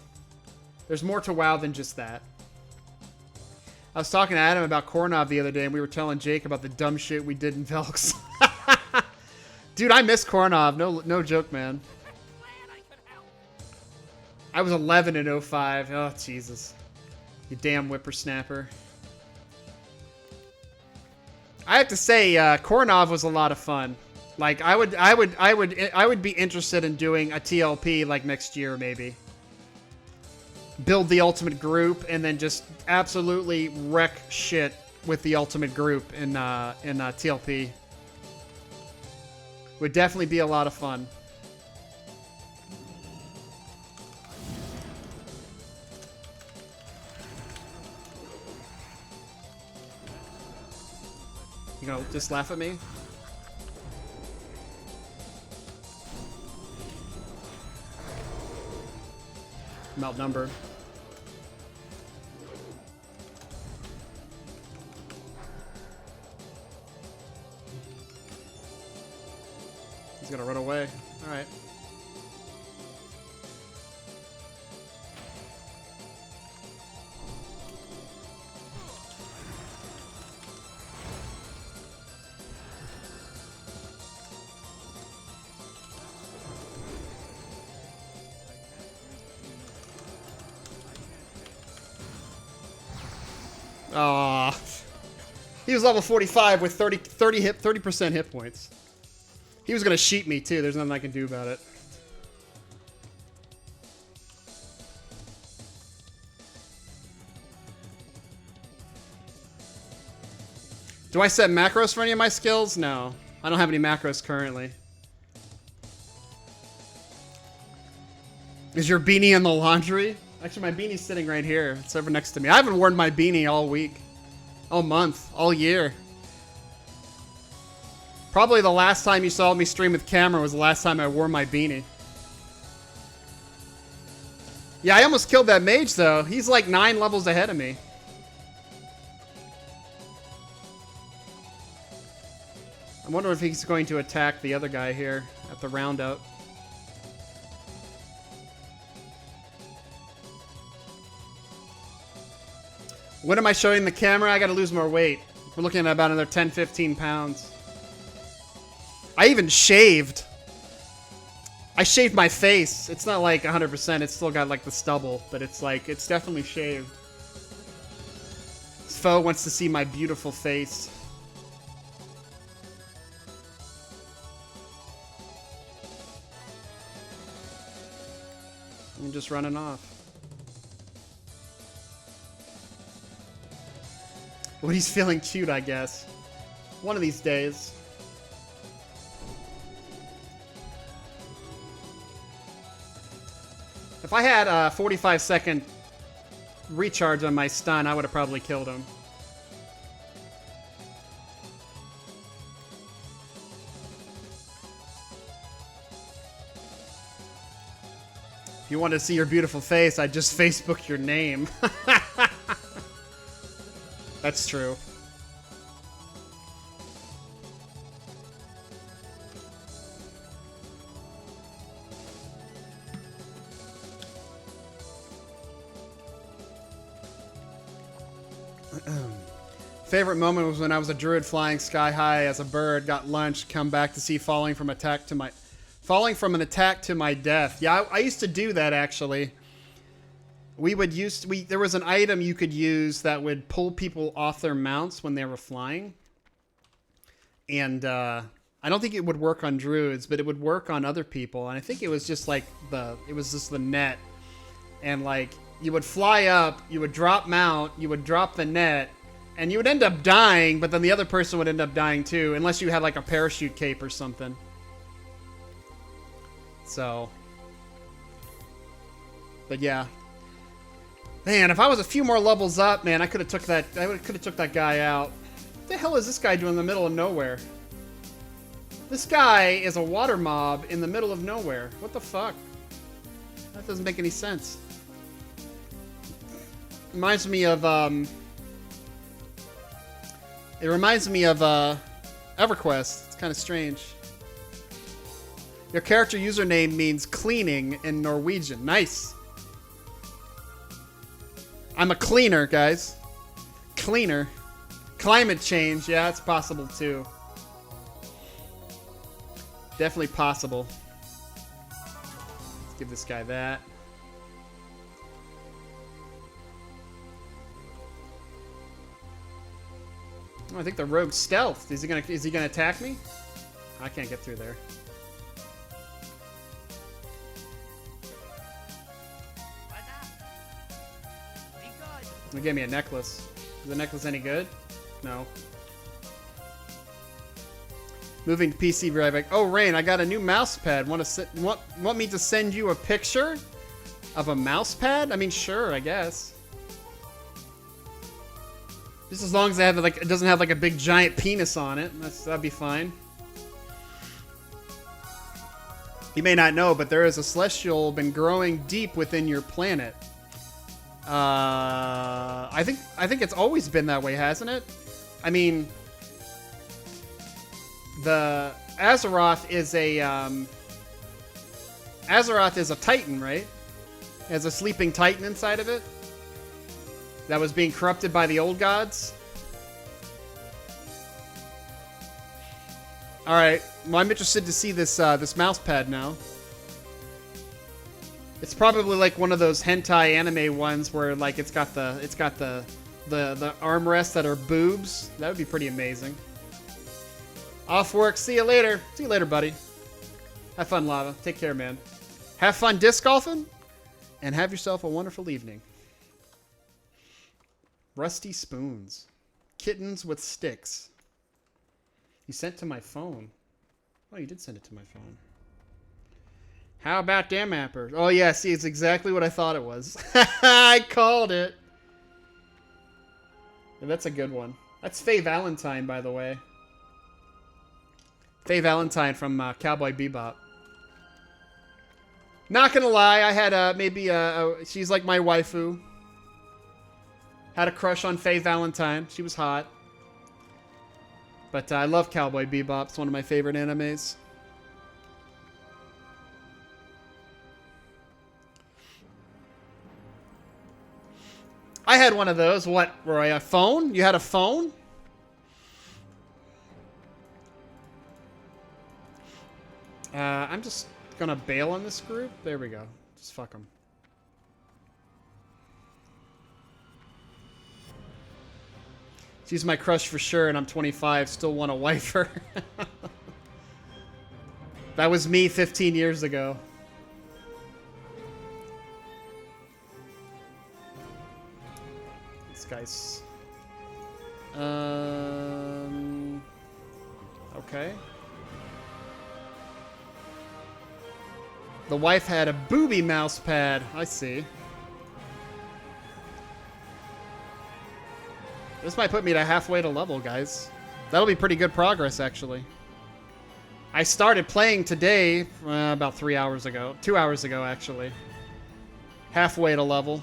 Speaker 1: There's more to WoW than just that. I was talking to Adam about Kornov the other day, and we were telling Jake about the dumb shit we did in Velx. Dude, I miss Kornov. No joke, man. I was 11 in 05. Oh, Jesus. You damn whippersnapper. I have to say, Kornov was a lot of fun. Like, I would be interested in doing a TLP like next year, maybe. Build the ultimate group and then just absolutely wreck shit with the ultimate group in TLP. Would definitely be a lot of fun. You gonna just laugh at me? I'm outnumbered. He's gonna run away. Alright. Aw. He was level 45 with 30% hit points. He was gonna sheep me too. There's nothing I can do about it. Do I set macros for any of my skills? No. I don't have any macros currently. Is your beanie in the laundry? Actually, my beanie's sitting right here. It's over next to me. I haven't worn my beanie all week. All month. All year. Probably the last time you saw me stream with camera was the last time I wore my beanie. Yeah, I almost killed that mage, though. He's like 9 levels ahead of me. I wonder if he's going to attack the other guy here at the roundup. When am I showing the camera? I gotta lose more weight. We're looking at about another 10, 15 pounds. I even shaved. I shaved my face. It's not like 100%. It's still got like the stubble, but it's like, it's definitely shaved. This foe wants to see my beautiful face. I'm just running off. Well, he's feeling cute, I guess. One of these days. If I had a 45-second recharge on my stun, I would have probably killed him. If you want to see your beautiful face, I'd just Facebook your name. That's true. Favorite moment was when I was a druid flying sky high as a bird, got lunch, come back to see falling from an attack to my death. Yeah, I used to do that actually. There was an item you could use that would pull people off their mounts when they were flying. And I don't think it would work on druids, but it would work on other people. And I think it was just like the net. And like you would fly up, you would drop mount, you would drop the net, and you would end up dying, but then the other person would end up dying too, unless you had like a parachute cape or something. So, but yeah. Man, if I was a few more levels up, man, I could have took that guy out. What the hell is this guy doing in the middle of nowhere? This guy is a water mob in the middle of nowhere. What the fuck? That doesn't make any sense. Reminds me of EverQuest. It's kind of strange. Your character username means cleaning in Norwegian. Nice. I'm a cleaner, guys. Cleaner. Climate change, yeah, it's possible too. Definitely possible. Let's give this guy that. Oh, I think the rogue stealthed. Is he gonna attack me? I can't get through there. They gave me a necklace. Is the necklace any good? No. Moving to PC drive. Oh, Rein, I got a new mouse pad. Want me to send you a picture of a mouse pad? I mean, sure, I guess. Just as long as it doesn't have like a big giant penis on it. That'd be fine. You may not know, but there is a celestial been growing deep within your planet. I think it's always been that way, hasn't it? I mean, the Azeroth is a Titan, right? It has a sleeping Titan inside of it that was being corrupted by the old gods. All right, well, I'm interested to see this mouse pad now. It's probably like one of those hentai anime ones where like it's got the the armrests that are boobs. That would be pretty amazing. Off work. See you later. See you later, buddy. Have fun, Lava. Take care, man. Have fun disc golfing, and have yourself a wonderful evening. Rusty spoons. Kittens with sticks. You sent to my phone. Oh, you did send it to my phone. How about them appers? Oh, yeah, see, it's exactly what I thought it was. I called it. And that's a good one. That's Faye Valentine, by the way. Faye Valentine from Cowboy Bebop. Not gonna lie, I had maybe she's like my waifu. Had a crush on Faye Valentine. She was hot. But I love Cowboy Bebop. It's one of my favorite animes. I had one of those. What, Roy? A phone? You had a phone? I'm just gonna bail on this group. There we go. Just fuck them. She's my crush for sure, and I'm 25. Still want to wife her. That was me 15 years ago. This guy's... Okay. The wife had a booby mouse pad. I see. This might put me to halfway to level, guys. That'll be pretty good progress, actually. I started playing today about 3 hours ago. 2 hours ago, actually. Halfway to level.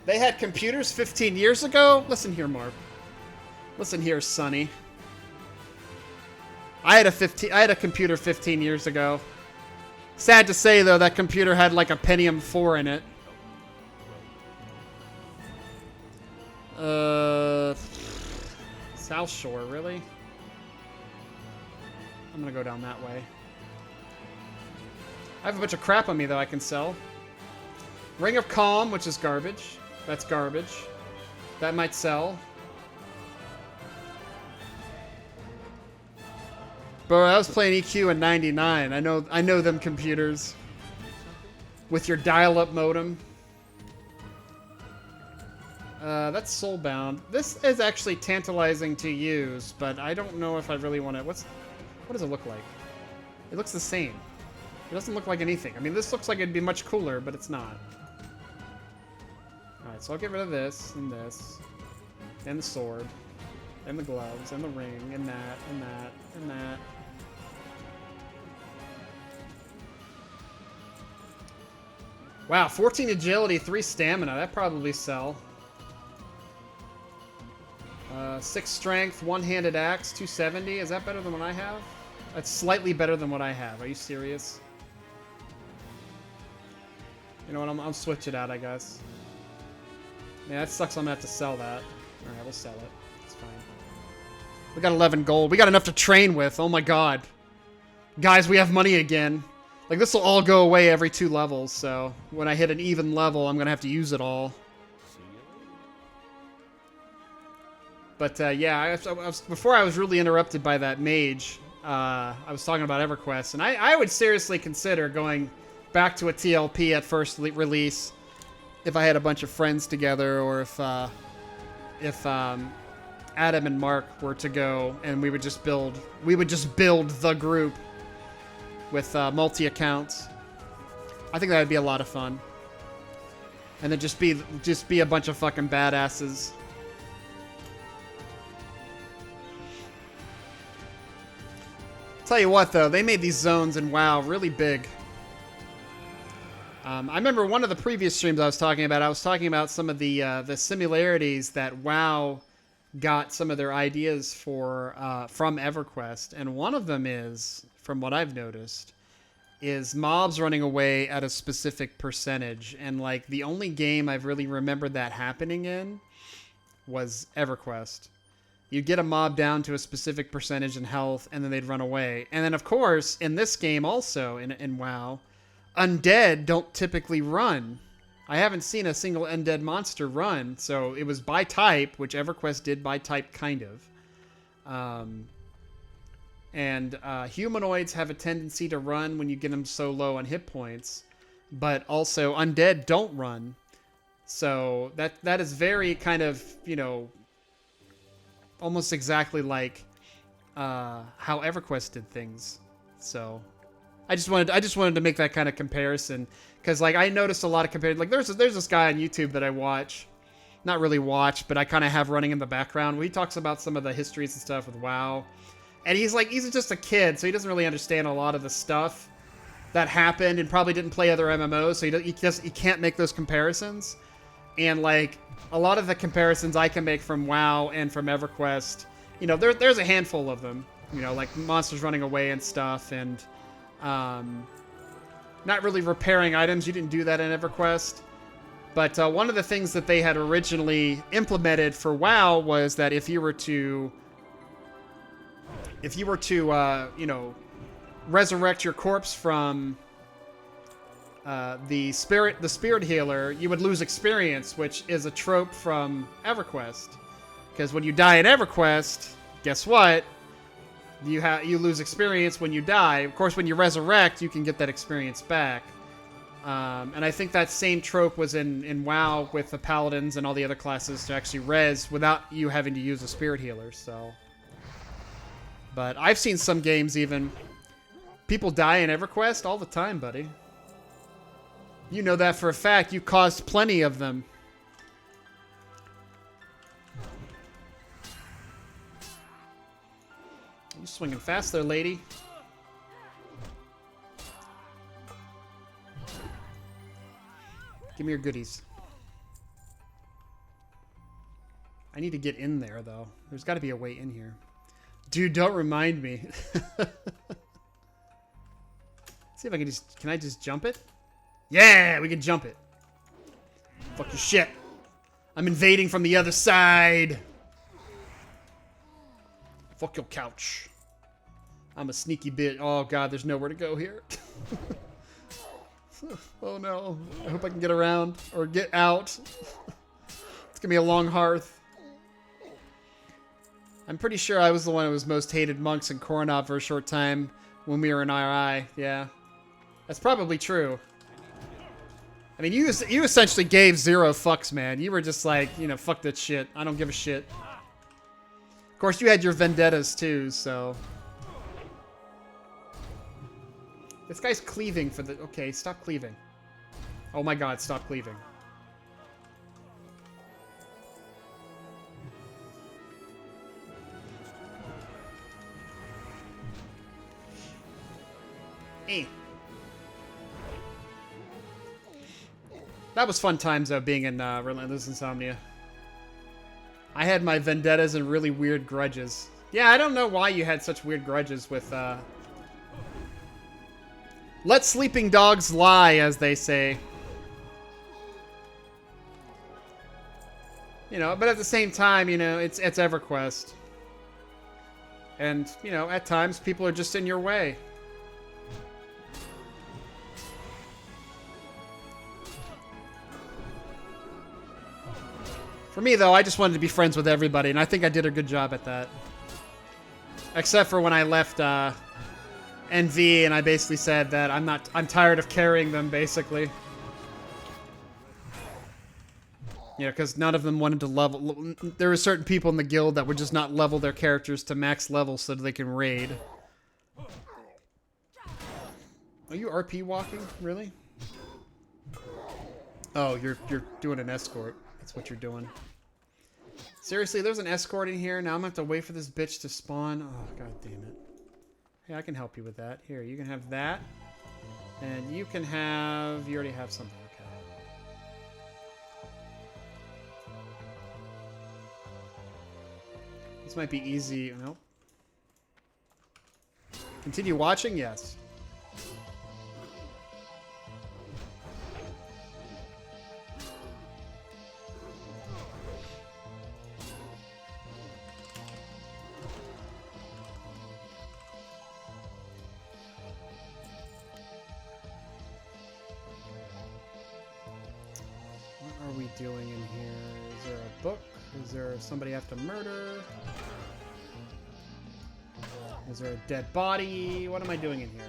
Speaker 1: They had computers 15 years ago? Listen here, Mark. Listen here, Sonny. I had a computer 15 years ago. Sad to say, though, that computer had like a Pentium 4 in it. South Shore, really? I'm gonna go down that way. I have a bunch of crap on me, though, I can sell. Ring of Calm, which is garbage. That's garbage. That might sell. Bro, I was playing EQ in '99. I know them computers. With your dial-up modem. That's Soulbound. This is actually tantalizing to use, but I don't know if I really want to... What does it look like? It looks the same. It doesn't look like anything. I mean, this looks like it'd be much cooler, but it's not. Alright, so I'll get rid of this, and the sword, and the gloves, and the ring, and that, and that, and that. Wow, 14 agility, 3 stamina. That probably sell. 6 strength, 1-handed axe, 270. Is that better than what I have? That's slightly better than what I have. Are you serious? You know what? I'll switch it out, I guess. Yeah, that sucks. I'm gonna have to sell that. Alright, we'll sell it. It's fine. We got 11 gold. We got enough to train with. Oh my god. Guys, we have money again. Like, this will all go away every 2 levels, so when I hit an even level, I'm gonna have to use it all. But, yeah, before I was really interrupted by that mage, I was talking about EverQuest, and I would seriously consider going back to a TLP at first release if I had a bunch of friends together, or if Adam and Mark were to go, and we would just build the group with multi-accounts. I think that would be a lot of fun. And then just be a bunch of fucking badasses. Tell you what, though, they made these zones in WoW really big. I remember one of the previous streams I was talking about some of the similarities that WoW got some of their ideas for from EverQuest, and one of them is, from what I've noticed, is mobs running away at a specific percentage, and like the only game I've really remembered that happening in was EverQuest. You'd get a mob down to a specific percentage in health, and then they'd run away. And then, of course, in this game also, in WoW, undead don't typically run I haven't seen a single undead monster run, so it was by type, which EverQuest did by type, kind of. And humanoids have a tendency to run when you get them so low on hit points, but also undead don't run. So that is very kind of, you know, almost exactly like how EverQuest did things. So I just wanted to make that kind of comparison, because like I noticed a lot of compared, like there's this guy on YouTube that I watch, not really watch, but I kind of have running in the background, where he talks about some of the histories and stuff with WoW, and he's just a kid, so he doesn't really understand a lot of the stuff that happened, and probably didn't play other MMOs, so he can't make those comparisons. And like a lot of the comparisons I can make from WoW and from EverQuest, you know, there's a handful of them, you know, like monsters running away and stuff, and not really repairing items. You didn't do that in EverQuest. But one of the things that they had originally implemented for WoW was that if you were to you know, resurrect your corpse from the spirit healer, you would lose experience, which is a trope from EverQuest. Because when you die in EverQuest, guess what? You lose experience when you die. Of course, when you resurrect, you can get that experience back. And I think that same trope was in WoW with the paladins and all the other classes to actually res without you having to use a spirit healer. So, but I've seen some games even people die in EverQuest all the time, buddy. You know that for a fact. You caused plenty of them. You swinging fast there, lady. Give me your goodies. I need to get in there, though. There's got to be a way in here. Dude, don't remind me. See if I can just... Can I just jump it? Yeah, we can jump it. Fuck your shit. I'm invading from the other side. Fuck your couch. I'm a sneaky bit. Oh, God, there's nowhere to go here. Oh, no. I hope I can get around or get out. It's gonna be a long hearth. I'm pretty sure I was the one who was most hated monks in Coronat for a short time when we were in RI. Yeah. That's probably true. I mean, you essentially gave zero fucks, man. You were just like, you know, fuck that shit. I don't give a shit. Of course, you had your vendettas, too, so... This guy's cleaving for the... Okay, stop cleaving. Oh my god, stop cleaving. Eh. That was fun times, though, being in Relentless Insomnia. I had my vendettas and really weird grudges. Yeah, I don't know why you had such weird grudges with, Let sleeping dogs lie, as they say. You know, but at the same time, you know, it's EverQuest. And, you know, at times, people are just in your way. For me, though, I just wanted to be friends with everybody, and I think I did a good job at that. Except for when I left NV, and I basically said that I'm tired of carrying them, basically. You know, because none of them wanted to level. There were certain people in the guild that would just not level their characters to max level so that they can raid. Are you RP walking? Really? Oh, you're doing an escort. That's what you're doing. Seriously, there's an escort in here. Now I'm gonna have to wait for this bitch to spawn. Oh, god damn it. Hey, I can help you with that. Here, you can have that. And you can have... You already have something. Okay. This might be easy. Nope. Continue watching? Yes. doing in here? Is there a book? Is there somebody I have to murder? Is there a dead body? What am I doing in here?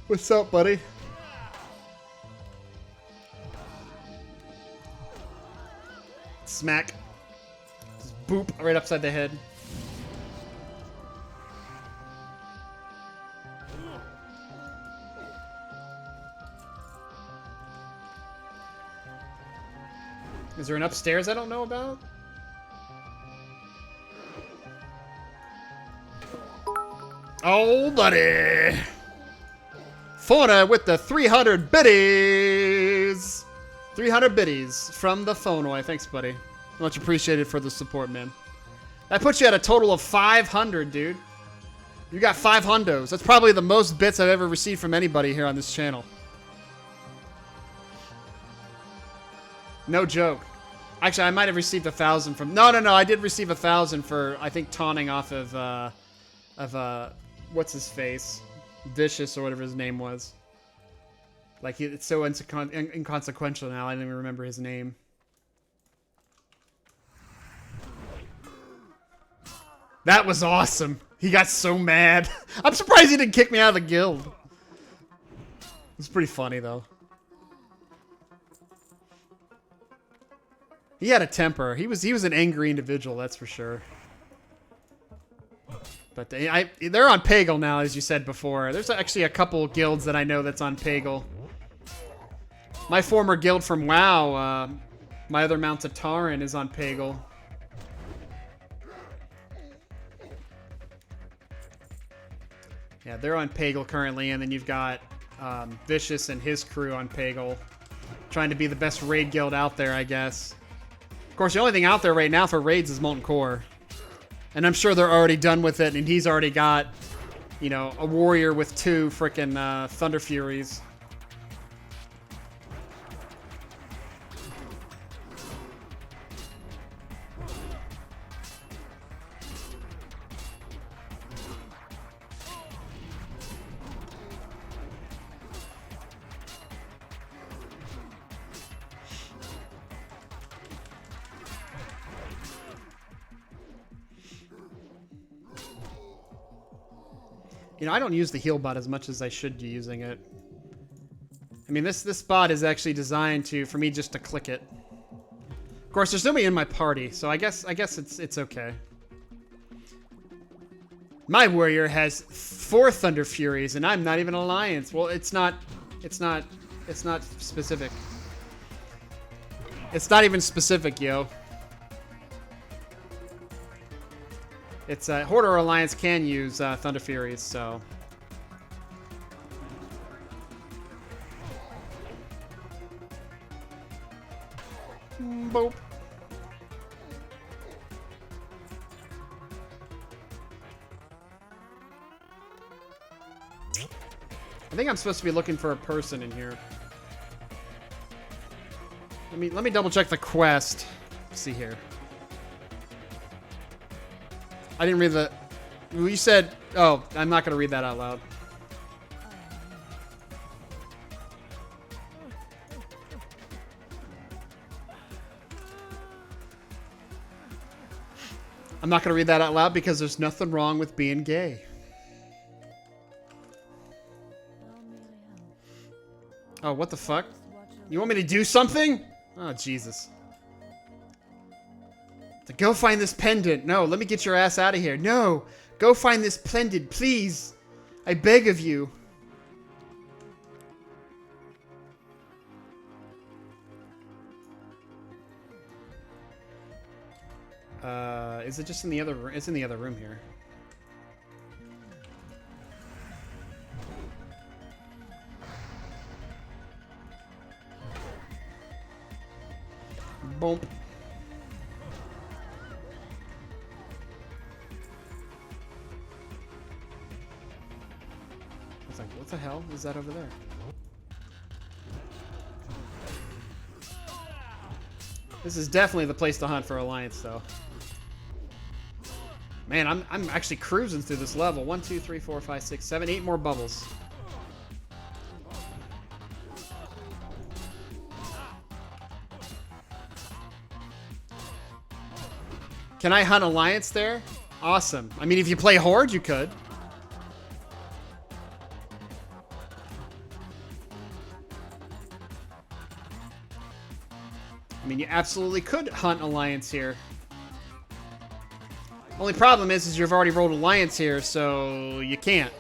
Speaker 1: What's up, buddy? Smack. Just boop right upside the head. Is there an upstairs I don't know about? Oh, buddy! Fauna with the 300 biddies! 300 biddies from the Fonoy. Thanks, buddy. Much appreciated for the support, man. That puts you at a total of 500, dude. You got 5 hundos. That's probably the most bits I've ever received from anybody here on this channel. No joke. Actually, I might have received 1,000 from... No. I did receive 1,000 for, I think, taunting off of what's his face? Vicious or whatever his name was. Like, it's so inconsequential now, I don't even remember his name. That was awesome. He got so mad. I'm surprised he didn't kick me out of the guild. It's pretty funny, though. He had a temper. He was an angry individual, that's for sure. But they're on Pagel now, as you said before. There's actually a couple guilds that I know that's on Pagel. My former guild from WoW, my other Mount Tataran, is on Pagel. Yeah, they're on Pagel currently, and then you've got Vicious and his crew on Pagel. Trying to be the best raid guild out there, I guess. Of course, the only thing out there right now for raids is Molten Core. And I'm sure they're already done with it, and he's already got, you know, a warrior with 2 frickin' Thunder Furies. You know, I don't use the heal bot as much as I should be using it. I mean, this bot is actually designed for me just to click it. Of course, there's nobody in my party, so I guess it's okay. My warrior has 4 Thunder Furies, and I'm not even an alliance. Well, it's not specific. It's not even specific, yo. It's Horde or Alliance can use Thunder Furies, so. Boop. I think I'm supposed to be looking for a person in here. Let me double check the quest. Let's see here. I didn't read the... You said... Oh, I'm not going to read that out loud. I'm not going to read that out loud because there's nothing wrong with being gay. Oh, what the fuck? You want me to do something? Oh, Jesus. To go find this pendant. No, let me get your ass out of here. No, go find this pendant, please. I beg of you. Is it just in the other room? It's in the other room here. Boom. I was like, what the hell is that over there? This is definitely the place to hunt for Alliance, though. Man, I'm actually cruising through this level. 1, 2, 3, 4, 5, 6, 7, 8 more bubbles. Can I hunt Alliance there? Awesome. I mean, if you play Horde, you could. I mean, you absolutely could hunt Alliance here. Only problem is you've already rolled Alliance here, so you can't.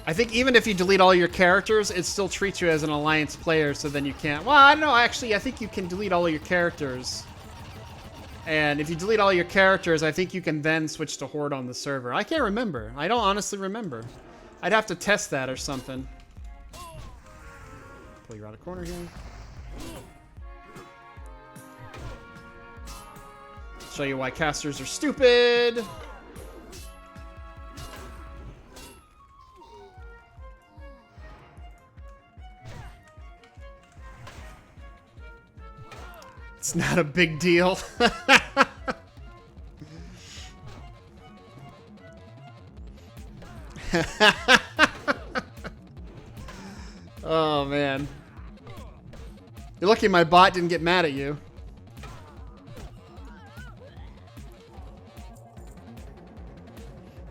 Speaker 1: I think even if you delete all your characters, it still treats you as an Alliance player, so then you can't. Well, I don't know. Actually, I think you can delete all of your characters. And if you delete all your characters, I think you can then switch to Horde on the server. I can't remember. I don't honestly remember. I'd have to test that or something. Pull you around a corner here. Show you why casters are stupid. It's not a big deal. Oh, man. You're lucky my bot didn't get mad at you.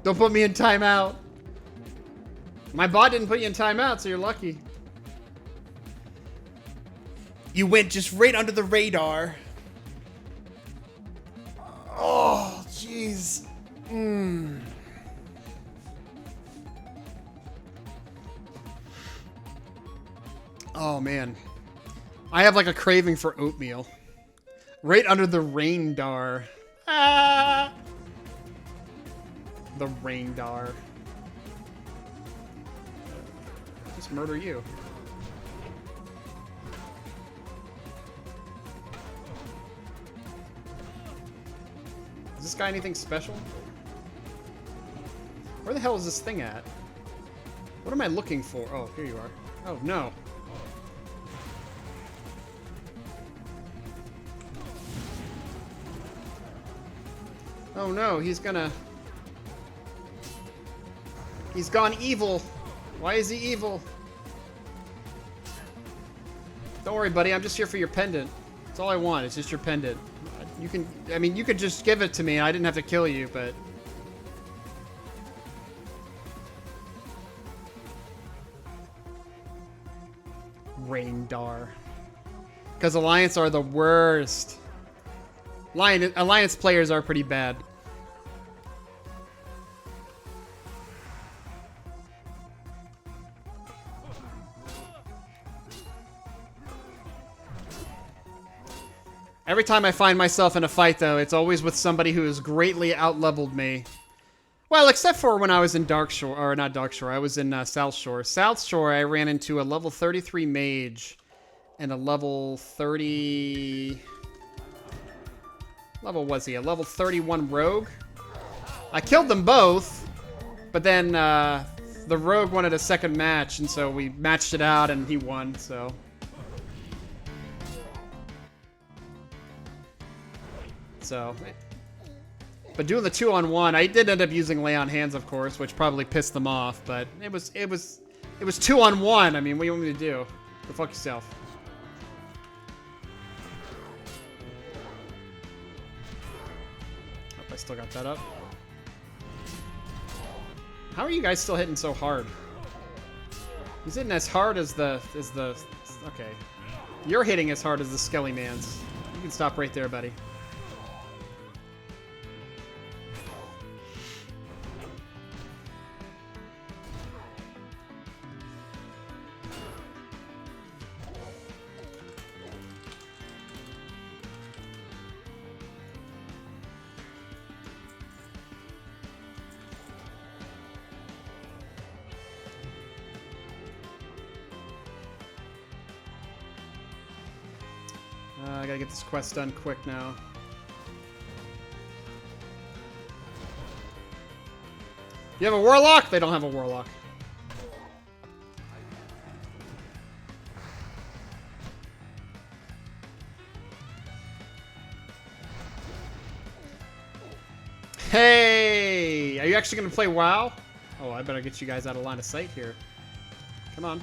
Speaker 1: Don't put me in timeout. My bot didn't put you in timeout, so you're lucky. You went just right under the radar. Oh, jeez. Oh, man. I have like a craving for oatmeal. Right under the radar. Ah! The radar. Just murder you. Is this guy anything special? Where the hell is this thing at? What am I looking for? Oh, here you are. Oh, no. Oh, no, he's gonna... He's gone evil. Why is he evil? Don't worry, buddy. I'm just here for your pendant. That's all I want. It's just your pendant. You can... I mean, you could just give it to me. I didn't have to kill you, but... Raindar. Because Alliance are the worst. Alliance players are pretty bad. Every time I find myself in a fight, though, it's always with somebody who has greatly outleveled me. Well, except for when I was in Darkshore, or not Darkshore, I was in South Shore. South Shore, I ran into a level 33 mage and a level 30... level was he? A level 31 rogue? I killed them both, but then the rogue wanted a second match, and so we matched it out, and he won, so... But doing the 2-on-1, I did end up using lay on hands, of course, which probably pissed them off. But it was 2-on-1. I mean, what do you want me to do? Go fuck yourself. Hope I still got that up. How are you guys still hitting so hard? He's hitting as hard as the okay. You're hitting as hard as the Skelly Man's. You can stop right there, buddy. I gotta get this quest done quick now. You have a warlock? They don't have a warlock. Hey! Are you actually going to play WoW? Oh, I better get you guys out of line of sight here. Come on.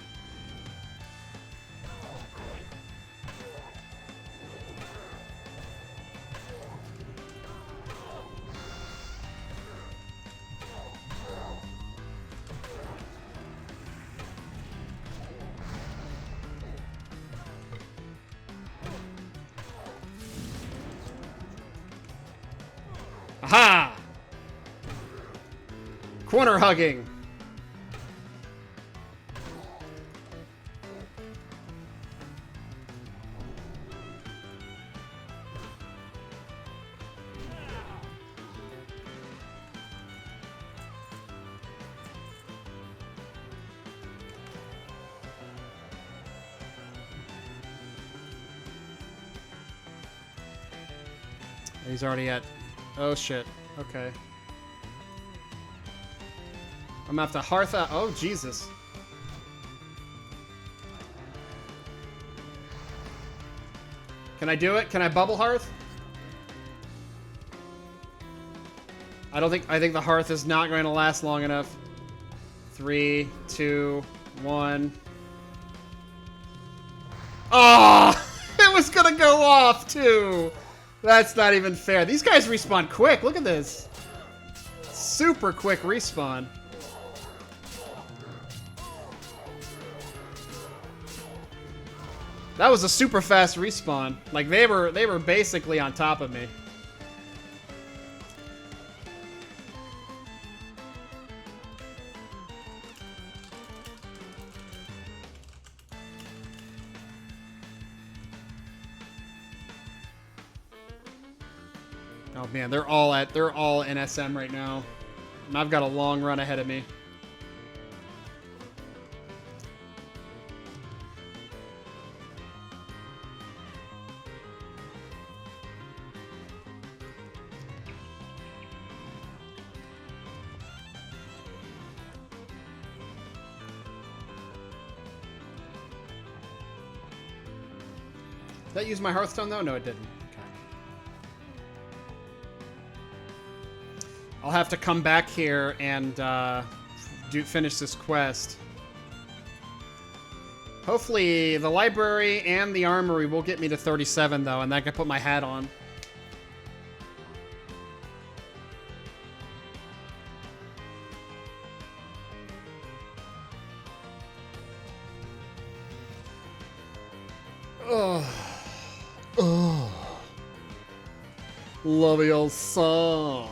Speaker 1: Aha! Corner hugging. He's already at... Oh, shit. Okay. I'm gonna have to hearth out... Oh, Jesus. Can I do it? Can I bubble hearth? I don't think... I think the hearth is not going to last long enough. 3, 2, 1... Oh! It was gonna go off, too! That's not even fair. These guys respawn quick. Look at this. Super quick respawn. That was a super fast respawn. Like they were basically on top of me. Oh man, they're all in SM right now. And I've got a long run ahead of me. Did that use my Hearthstone though? No, it didn't. I'll have to come back here and finish this quest. Hopefully the library and the armory will get me to 37 though, and then I can put my hat on. Love your song.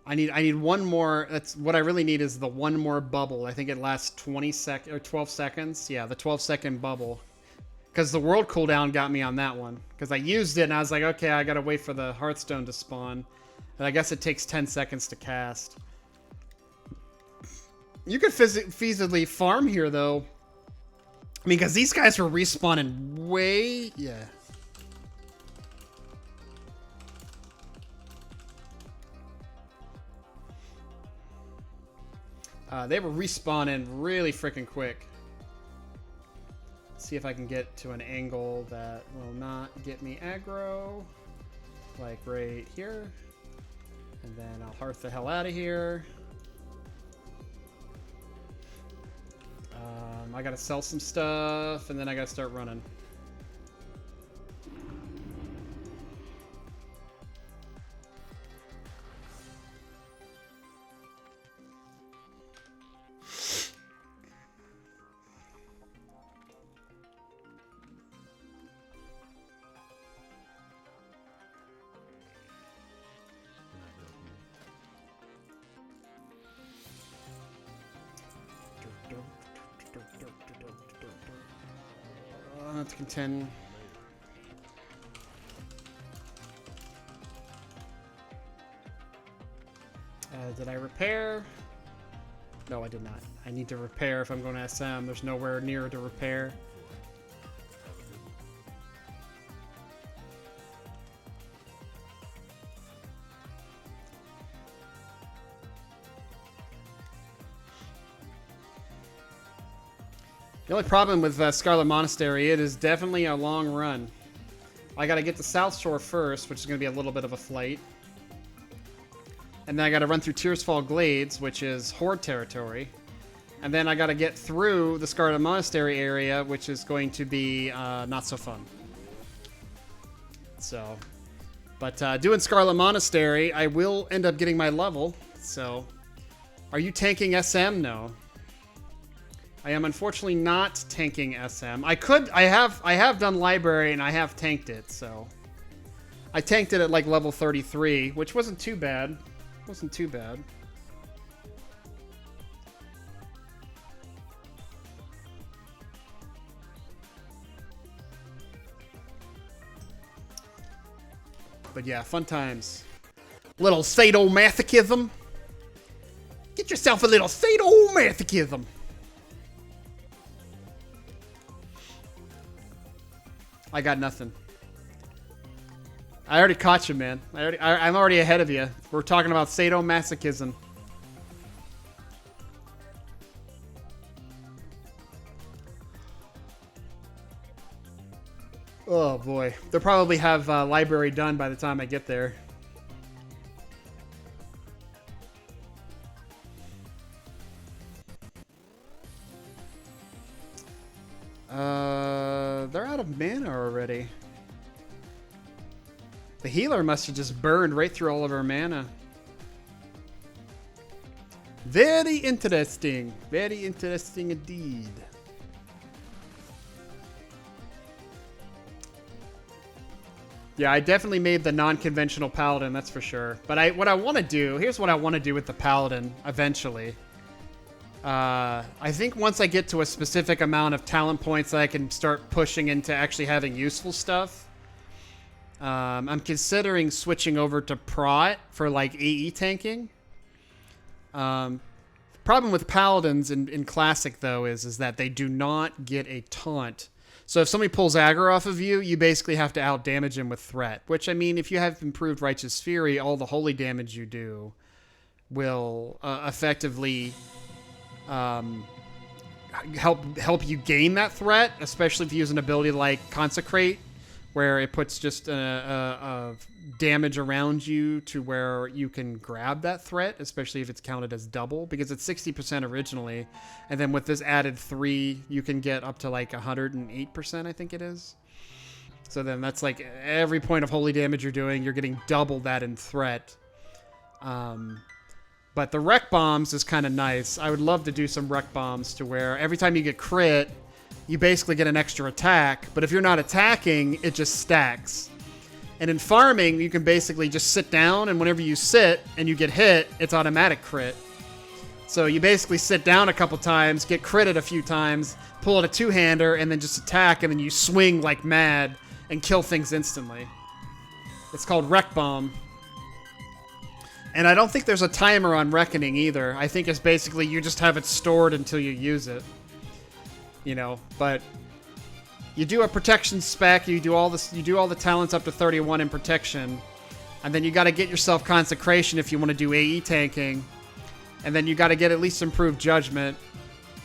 Speaker 1: I need one more. That's what I really need is the one more bubble. I think it lasts 20 or 12 seconds. Yeah, the 12-second bubble. Because the world cooldown got me on that one. Because I used it and I was like, okay, I gotta wait for the Hearthstone to spawn. And I guess it takes 10 seconds to cast. You could feasibly farm here though. I mean, because these guys were respawning way... Yeah. They were respawning really freaking quick. Let's see if I can get to an angle that will not get me aggro. Like right here. And then I'll hearth the hell out of here. I gotta sell some stuff, and then I gotta start running. Let's contend. Did I repair? No, I did not. I need to repair if I'm going to SM. There's nowhere near to repair. The only problem with Scarlet Monastery, it is definitely a long run. I gotta get to South Shore first, which is gonna be a little bit of a flight. And then I gotta run through Tearsfall Glades, which is Horde territory. And then I gotta get through the Scarlet Monastery area, which is going to be not so fun. So, but doing Scarlet Monastery, I will end up getting my level. So, are you tanking SM? No. I am unfortunately not tanking SM. I have done library and I have tanked it, so. I tanked it at like level 33, which wasn't too bad. Wasn't too bad. But yeah, fun times. Little sadomasochism. Get yourself a little sadomasochism. I got nothing. I already caught you, man. I'm already ahead of you. We're talking about sadomasochism. Oh boy. They'll probably have library done by the time I get there. They're out of mana already. The healer must have just burned right through all of her mana. Very interesting. Very interesting indeed. Yeah, I definitely made the non-conventional paladin, that's for sure. But what I want to do, here's what I want to do with the paladin eventually. I think once I get to a specific amount of talent points, I can start pushing into actually having useful stuff. I'm considering switching over to Prot for like AE tanking. Problem with paladins in Classic though is that they do not get a taunt. So if somebody pulls aggro off of you, you basically have to out damage him with threat. Which I mean, if you have improved Righteous Fury, all the holy damage you do will effectively help you gain that threat, especially if you use an ability like Consecrate, where it puts just a damage around you to where you can grab that threat, especially if it's counted as double, because it's 60% originally, and then with this added 3, you can get up to like 108%, I think it is. So then that's like every point of holy damage you're doing, you're getting double that in threat. But the Wreck Bombs is kind of nice. I would love to do some Wreck Bombs to where every time you get crit, you basically get an extra attack. But if you're not attacking, it just stacks. And in farming, you can basically just sit down, and whenever you sit and you get hit, it's automatic crit. So you basically sit down a couple times, get critted a few times, pull out a two-hander, and then just attack, and then you swing like mad and kill things instantly. It's called Wreck Bomb. And I don't think there's a timer on Reckoning either. I think it's basically you just have it stored until you use it. You know, but you do a protection spec, you do all the talents up to 31 in protection, and then you got to get yourself Consecration if you want to do AE tanking, and then you got to get at least improved Judgment.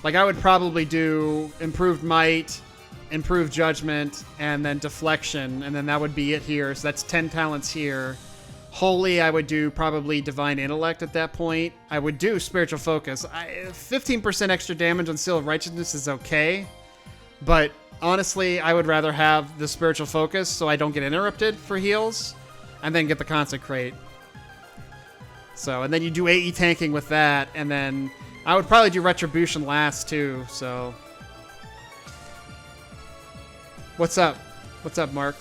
Speaker 1: Like I would probably do improved Might, improved Judgment, and then Deflection, and then that would be it here. So that's 10 talents here. Holy, I would do probably Divine Intellect at that point. I would do Spiritual Focus. 15% extra damage on Seal of Righteousness is okay. But honestly, I would rather have the Spiritual Focus so I don't get interrupted for heals. And then get the Consecrate. So, and then you do AE tanking with that. And then I would probably do Retribution last too, so. What's up? What's up, Mark?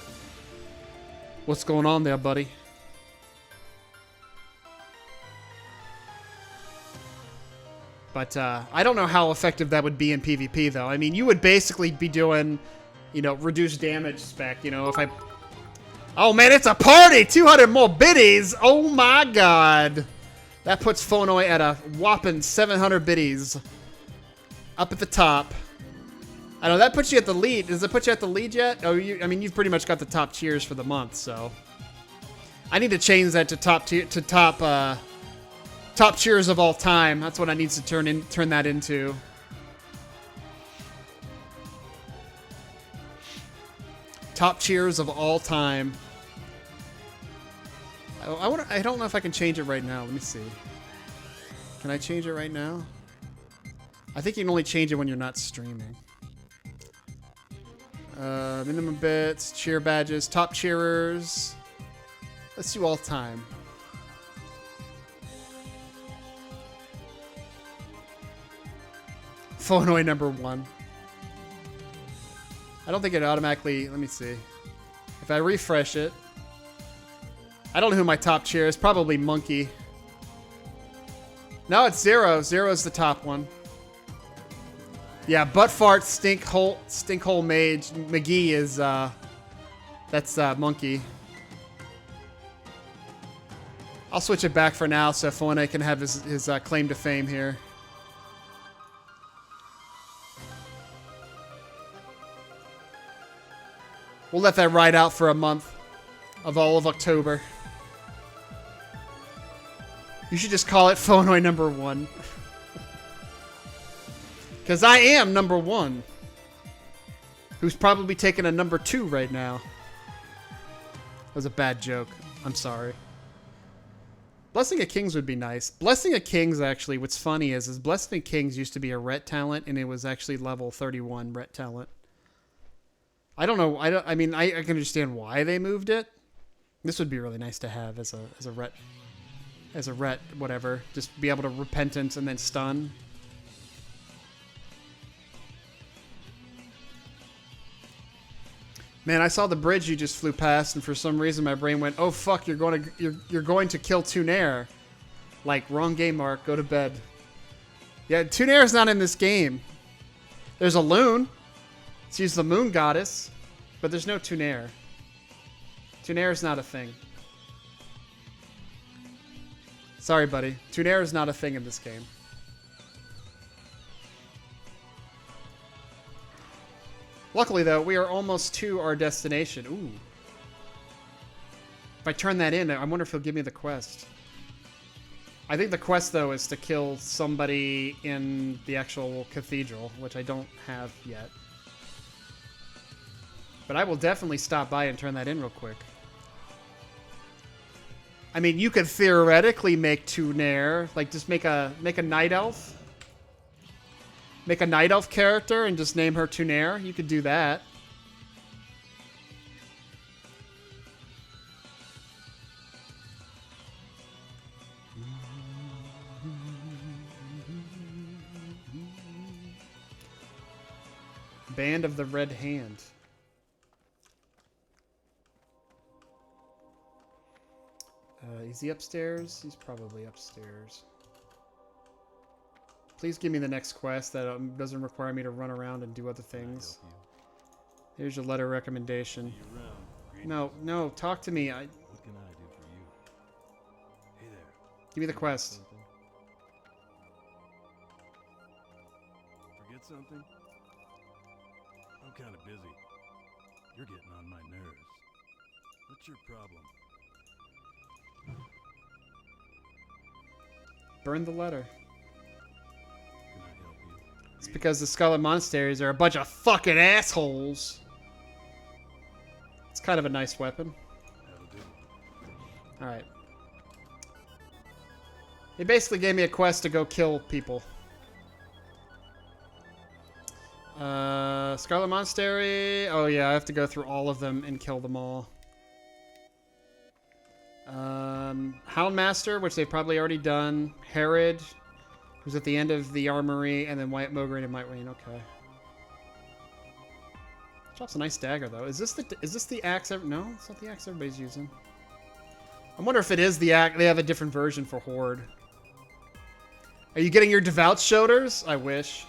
Speaker 1: What's going on there, buddy? But I don't know how effective that would be in PvP, though. I mean, you would basically be doing, you know, reduced damage spec. You know, if I... Oh, man, it's a party! 200 more biddies! Oh, my God! That puts Fonoi at a whopping 700 biddies. Up at the top. I know, that puts you at the lead. Does it put you at the lead yet? Oh, I mean, you've pretty much got the top tiers for the month, so... I need to change that to top tier, to top cheers of all time. That's what I need to turn that into. Top cheers of all time. I don't know if I can change it right now. Let me see. Can I change it right now? I think you can only change it when you're not streaming. Minimum bits, cheer badges, top cheerers. Let's do all time. Phonoid number 1. I don't think it automatically... Let me see. If I refresh it... I don't know who my top cheer is. Probably Monkey. No, it's Zero. Zero's the top one. Yeah, Butt Fart Stinkhole Mage McGee is that's Monkey. I'll switch it back for now so Phone can have his claim to fame here. We'll let that ride out for a month of all of October. You should just call it Phonoid number 1. Because I am number 1. Who's probably taking a number 2 right now. That was a bad joke. I'm sorry. Blessing of Kings would be nice. Blessing of Kings, actually, what's funny is Blessing of Kings used to be a Ret talent, and it was actually level 31 Ret talent. I don't know. I mean, I can understand why they moved it. This would be really nice to have as a Ret. As a Ret, whatever. Just be able to Repentance and then stun. Man, I saw the bridge you just flew past, and for some reason my brain went, "Oh fuck, you're going to kill Tunair." Like, wrong game, Mark. Go to bed. Yeah, Tunair's not in this game. There's a loon. She's the moon goddess, but there's no Tunair. Tunair's not a thing. Sorry, buddy. Tunair is not a thing in this game. Luckily, though, we are almost to our destination. Ooh. If I turn that in, I wonder if he'll give me the quest. I think the quest, though, is to kill somebody in the actual cathedral, which I don't have yet. But I will definitely stop by and turn that in real quick. I mean, you could theoretically make Tunair, like just make a night elf. Make a night elf character and just name her Tunair. You could do that. Band of the Red Hand. Is he upstairs? He's probably upstairs. Please give me the next quest that doesn't require me to run around and do other things. Here's your letter recommendation. No, talk to me.
Speaker 2: What can I do for you? Hey there.
Speaker 1: Give me the quest.
Speaker 2: Forget something? I'm kind of busy. You're getting on my nerves. What's your problem?
Speaker 1: Burn the letter.
Speaker 2: Can I help you?
Speaker 1: It's because the Scarlet Monasteries are a bunch of fucking assholes. It's kind of a nice weapon.
Speaker 2: That'll do.
Speaker 1: Alright. They basically gave me a quest to go kill people. Scarlet Monastery. Oh yeah, I have to go through all of them and kill them all. Houndmaster, which they've probably already done. Herod, who's at the end of the armory, and then Wyatt Mograine and Might Rain. Okay. Drops a nice dagger though. Is this the axe? No, it's not the axe everybody's using. I wonder if it is the axe. They have a different version for Horde. Are you getting your Devout Shoulders? I wish.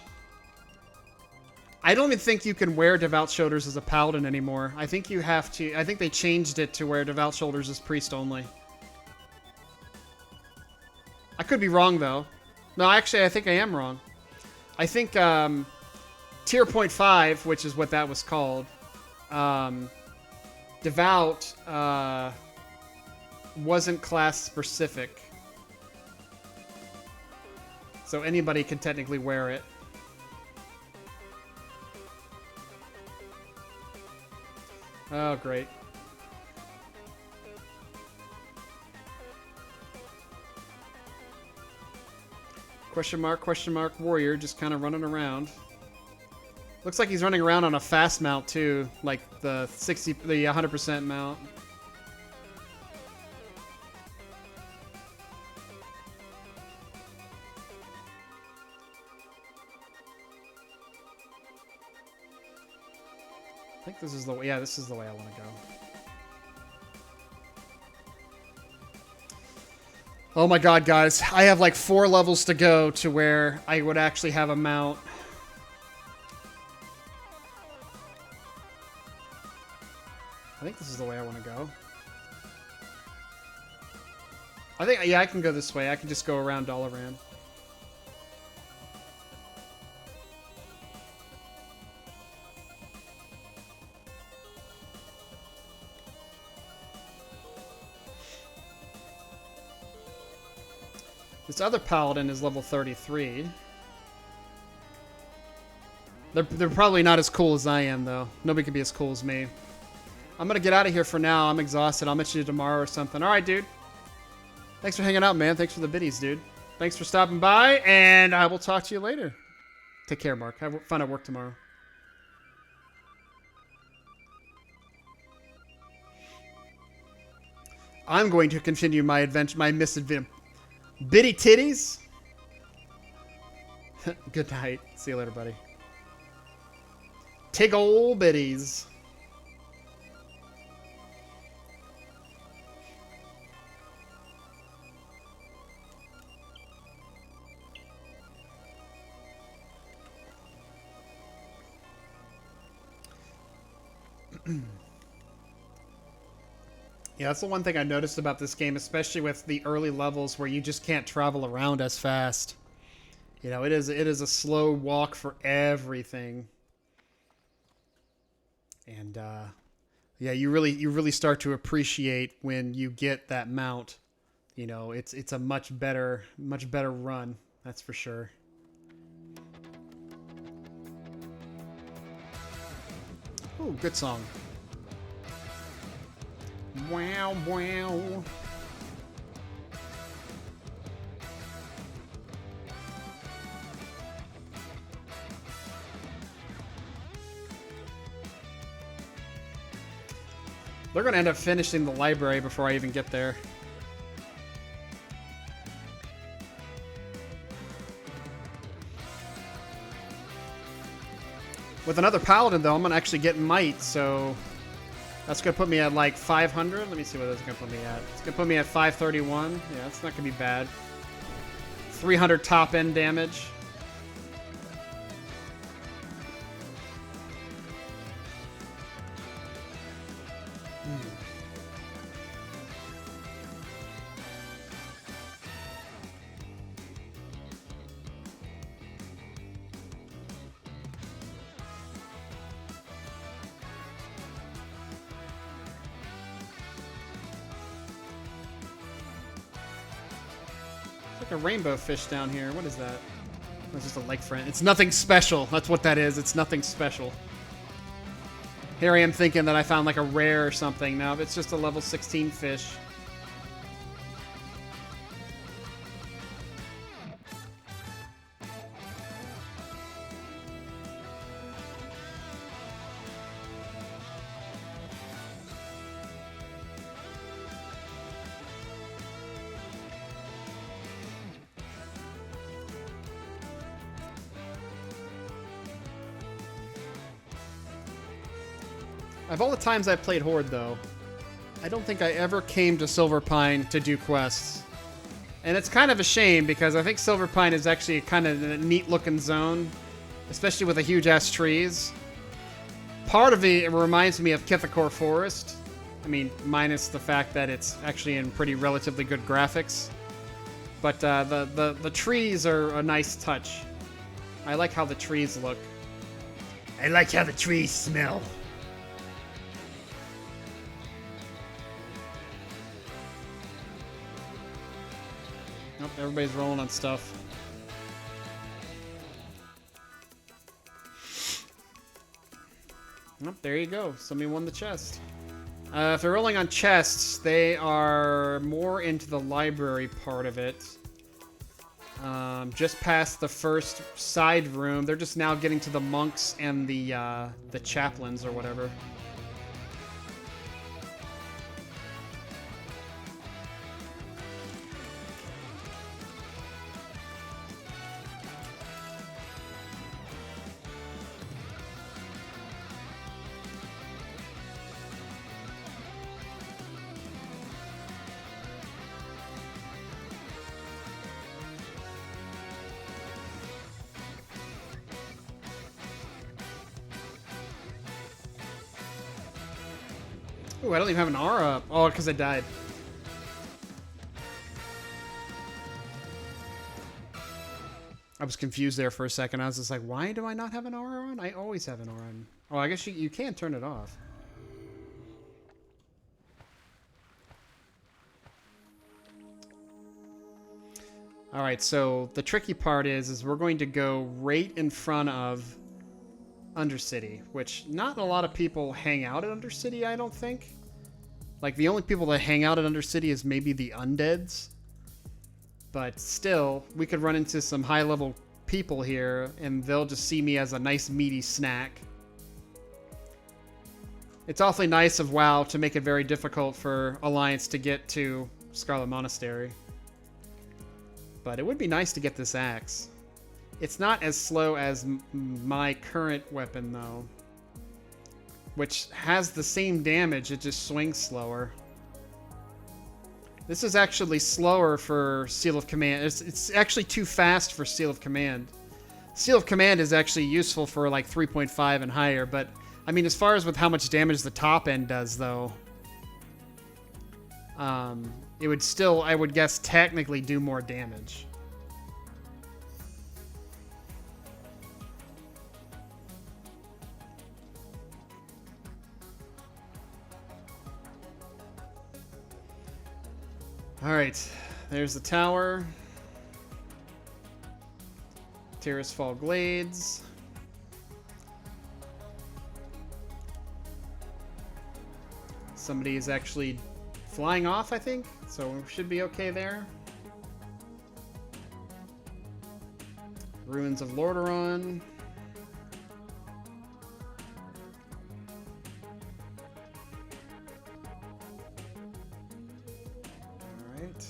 Speaker 1: I don't even think you can wear Devout Shoulders as a Paladin anymore. I think you have to... I think they changed it to where Devout Shoulders is Priest only. I could be wrong, though. No, actually, I think I am wrong. I think Tier 0.5, which is what that was called, Devout wasn't class-specific. So anybody can technically wear it. Oh, great. Question mark, warrior, just kind of running around. Looks like he's running around on a fast mount too, like the 100% mount. I think this is the way, yeah, this is the way I want to go. Oh my god, guys. I have like 4 levels to go to where I would actually have a mount. I think this is the way I want to go. I think, yeah, I can go this way. I can just go around Dalaran. This other paladin is level 33. They're probably not as cool as I am, though. Nobody can be as cool as me. I'm gonna get out of here for now. I'm exhausted. I'll mention you tomorrow or something. All right, dude. Thanks for hanging out, man. Thanks for the biddies, dude. Thanks for stopping by, and I will talk to you later. Take care, Mark. Have fun at work tomorrow. I'm going to continue my adventure, my misadventure. Biddy titties. Good night. See you later, buddy. Tig ol' biddies. Yeah, that's the one thing I noticed about this game, especially with the early levels where you just can't travel around as fast. You know, it is a slow walk for everything. And yeah, you really start to appreciate when you get that mount. You know, it's a much better run, that's for sure. Ooh, good song. Wow, wow. They're going to end up finishing the library before I even get there. With another paladin, though, I'm going to actually get might, so that's going to put me at like 500. Let me see what that's going to put me at. It's going to put me at 531. Yeah, that's not going to be bad. 300 top end damage. Like a rainbow fish down here. What is that? That's just a lake friend. It's nothing special. That's what that is. It's nothing special. Here I am thinking that I found like a rare or something. No, it's just a level 16 fish. Of all the times I've played Horde, though, I don't think I ever came to Silver Pine to do quests. And it's kind of a shame, because I think Silver Pine is actually kind of a neat-looking zone, especially with the huge-ass trees. Part of it reminds me of Kithakor Forest. I mean, minus the fact that it's actually in pretty relatively good graphics. But the trees are a nice touch. I like how the trees look. I like how the trees smell. Nope, everybody's rolling on stuff. Oh, there you go. Somebody won the chest. If they're rolling on chests, they are more into the library part of it. Just past the first side room. They're just now getting to the monks and the chaplains or whatever. Ooh, I don't even have an aura up. Oh, because I died. I was confused there for a second. I was just like, why do I not have an aura on? I always have an aura on. Oh, I guess you can turn it off. Alright, so the tricky part is we're going to go right in front of Undercity, which not a lot of people hang out at Undercity, I don't think. Like, the only people that hang out at Undercity is maybe the undeads. But still, we could run into some high-level people here, and they'll just see me as a nice meaty snack. It's awfully nice of WoW to make it very difficult for Alliance to get to Scarlet Monastery. But it would be nice to get this axe. It's not as slow as my current weapon, though. Which has the same damage, it just swings slower. This is actually slower for Seal of Command. It's actually too fast for Seal of Command. Seal of Command is actually useful for like 3.5 and higher, but I mean, as far as with how much damage the top end does, though, it would still, I would guess, technically do more damage. Alright, there's the tower. Terrace Fall Glades. Somebody is actually flying off, I think, so we should be okay there. Ruins of Lordaeron. Alright.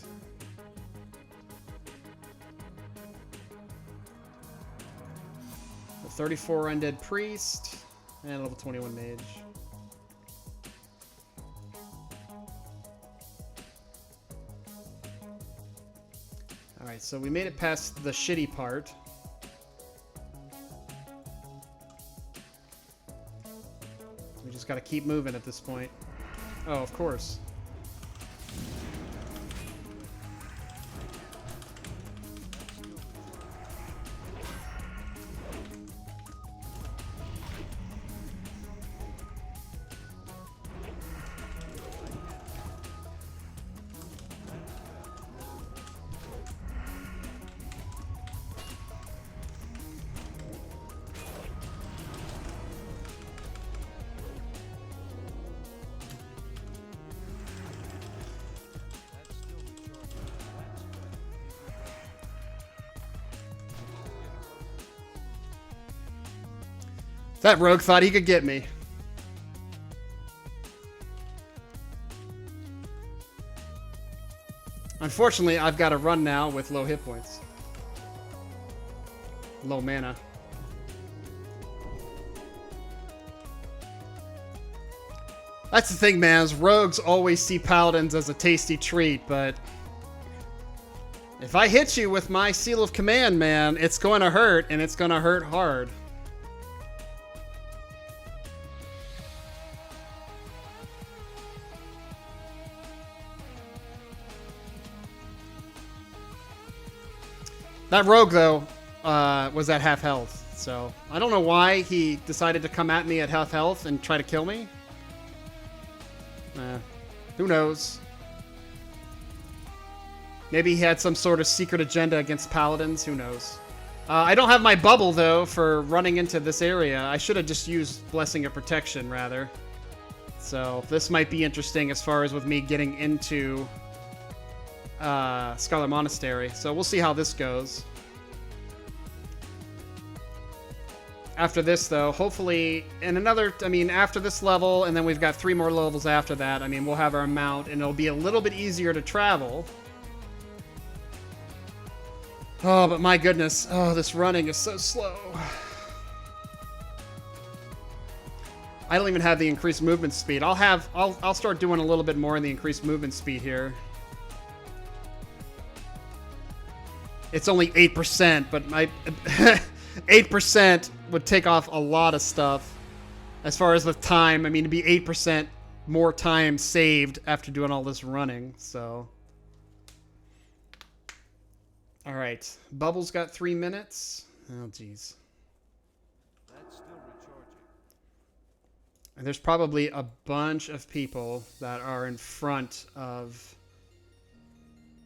Speaker 1: The 34 Undead Priest and level 21 Mage. Alright, so we made it past the shitty part. We just gotta keep moving at this point. Oh, of course. That rogue thought he could get me. Unfortunately, I've got to run now with low hit points. Low mana. That's the thing, man, is rogues always see paladins as a tasty treat, but if I hit you with my Seal of Command, man, it's going to hurt, and it's going to hurt hard. That rogue, though, was at half health, so I don't know why he decided to come at me at half health and try to kill me. Who knows? Maybe he had some sort of secret agenda against paladins, who knows? I don't have my bubble, though, for running into this area. I should have just used Blessing of Protection, rather. So, this might be interesting as far as with me getting into Scarlet Monastery. So, we'll see how this goes. After this, though, hopefully, in another, I mean, after this level, and then we've got 3 more levels after that, I mean, we'll have our mount, and it'll be a little bit easier to travel. Oh, but my goodness. Oh, this running is so slow. I don't even have the increased movement speed. I'll start doing a little bit more in the increased movement speed here. It's only 8%, but my 8% would take off a lot of stuff. As far as the time, I mean, to be 8% more time saved after doing all this running, so. All right, Bubbles got 3 minutes. Oh, geez.
Speaker 2: That's still recharging.
Speaker 1: And there's probably a bunch of people that are in front of...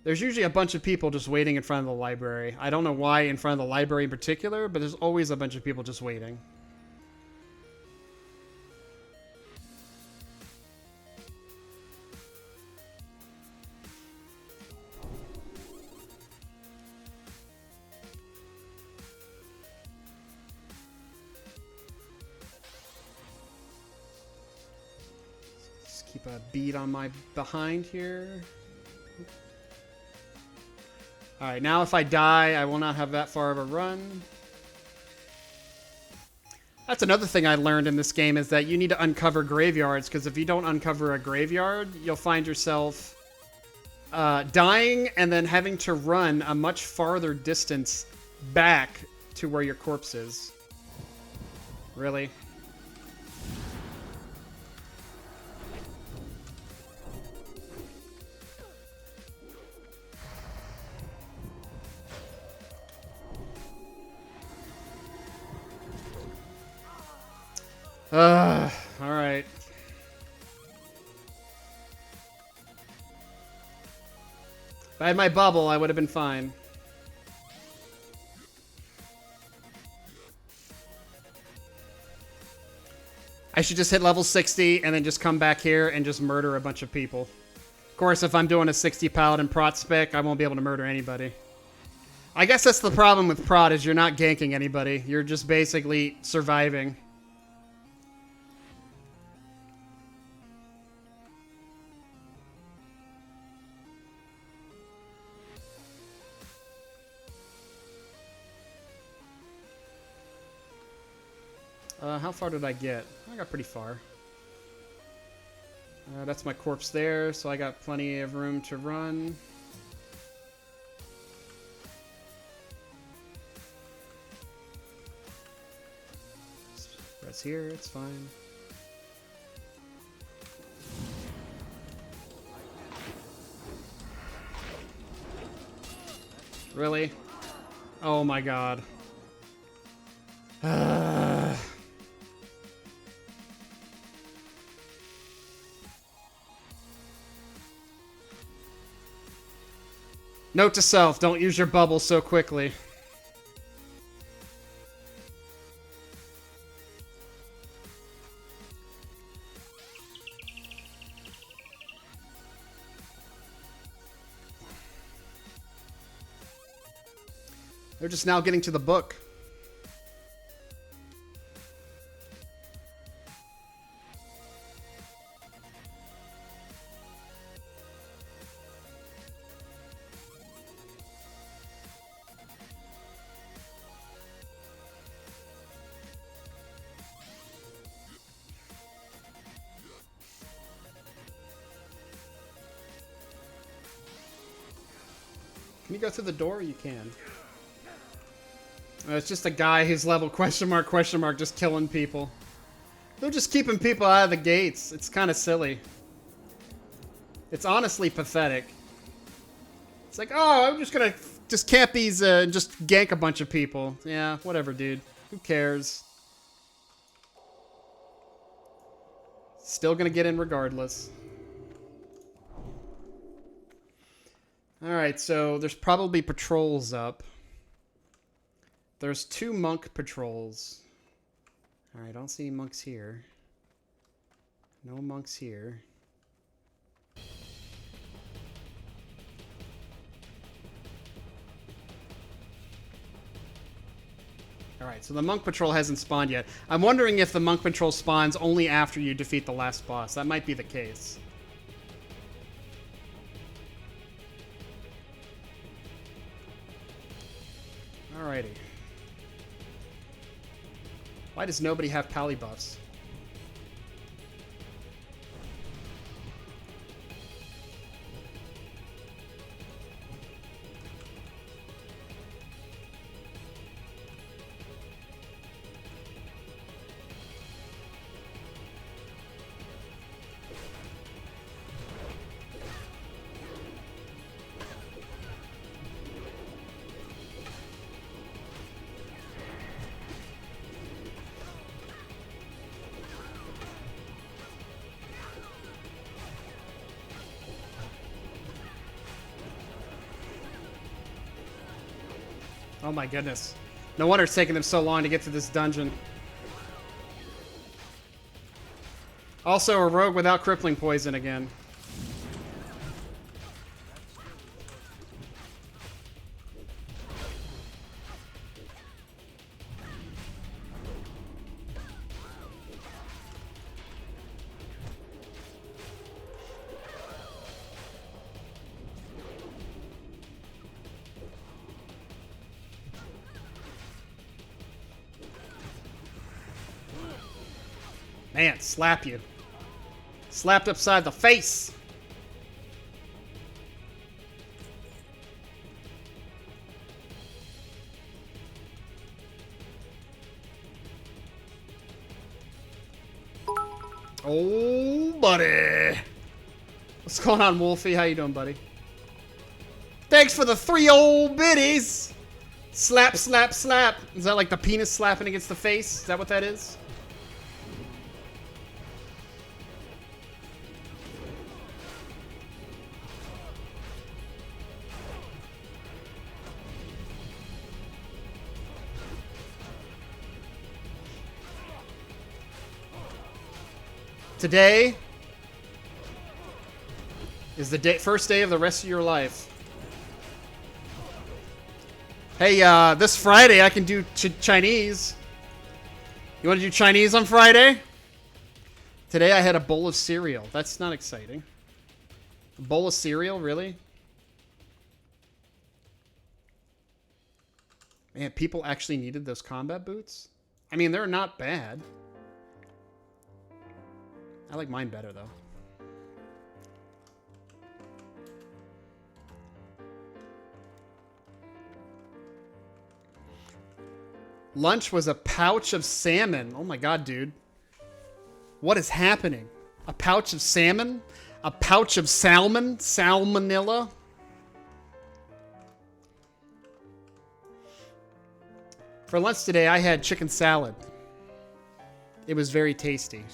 Speaker 1: There's usually a bunch of people just waiting in front of the library. I don't know why in front of the library in particular, but there's always a bunch of people just waiting. Just keep a bead on my behind here. Alright, now if I die, I will not have that far of a run. That's another thing I learned in this game, is that you need to uncover graveyards, because if you don't uncover a graveyard, you'll find yourself dying and then having to run a much farther distance back to where your corpse is. Really? Alright. If I had my bubble, I would have been fine. I should just hit level 60 and then just come back here and just murder a bunch of people. Of course, if I'm doing a 60 Paladin Prot spec, I won't be able to murder anybody. I guess that's the problem with Prot, is you're not ganking anybody. You're just basically surviving. How far did I get? I got pretty far. That's my corpse there, so I got plenty of room to run. Press here, it's fine. Really? Oh my god. Note to self, don't use your bubble so quickly. They're just now getting to the book. Can you go through the door? You can. It's just a guy who's level question mark, just killing people. They're just keeping people out of the gates. It's kind of silly. It's honestly pathetic. It's like, oh, I'm just gonna just camp these and just gank a bunch of people. Yeah, whatever, dude. Who cares? Still gonna get in regardless. Alright, so there's probably patrols up. There's 2 monk patrols. Alright, I don't see any monks here. No monks here. Alright, so the monk patrol hasn't spawned yet. I'm wondering if the monk patrol spawns only after you defeat the last boss. That might be the case. Alrighty. Why does nobody have pally buffs? Oh my goodness. No wonder it's taking them so long to get to this dungeon. Also, a rogue without crippling poison again. Man, slap you. Slapped upside the face. Oh, buddy. What's going on, Wolfie? How you doing, buddy? Thanks for the 3 old biddies. Slap, slap, slap. Is that like the penis slapping against the face? Is that what that is? Today is the first day of the rest of your life. Hey, this Friday I can do Chinese. You want to do Chinese on Friday? Today I had a bowl of cereal. That's not exciting. A bowl of cereal, really? Man, people actually needed those combat boots? I mean, they're not bad. I like mine better, though. Lunch was a pouch of salmon. Oh my god, dude. What is happening? A pouch of salmon? A pouch of salmon? Salmonella? For lunch today, I had chicken salad. It was very tasty.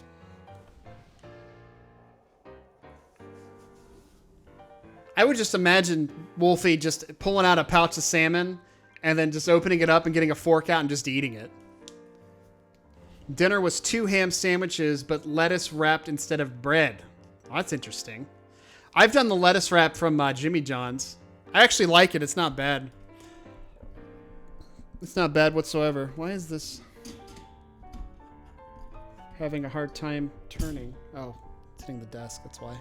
Speaker 1: I would just imagine Wolfie just pulling out a pouch of salmon and then just opening it up and getting a fork out and just eating it. Dinner was 2 ham sandwiches, but lettuce wrapped instead of bread. Oh, that's interesting. I've done the lettuce wrap from Jimmy John's. I actually like it. It's not bad. It's not bad whatsoever. Why is this having a hard time turning? Oh, it's hitting the desk. That's why.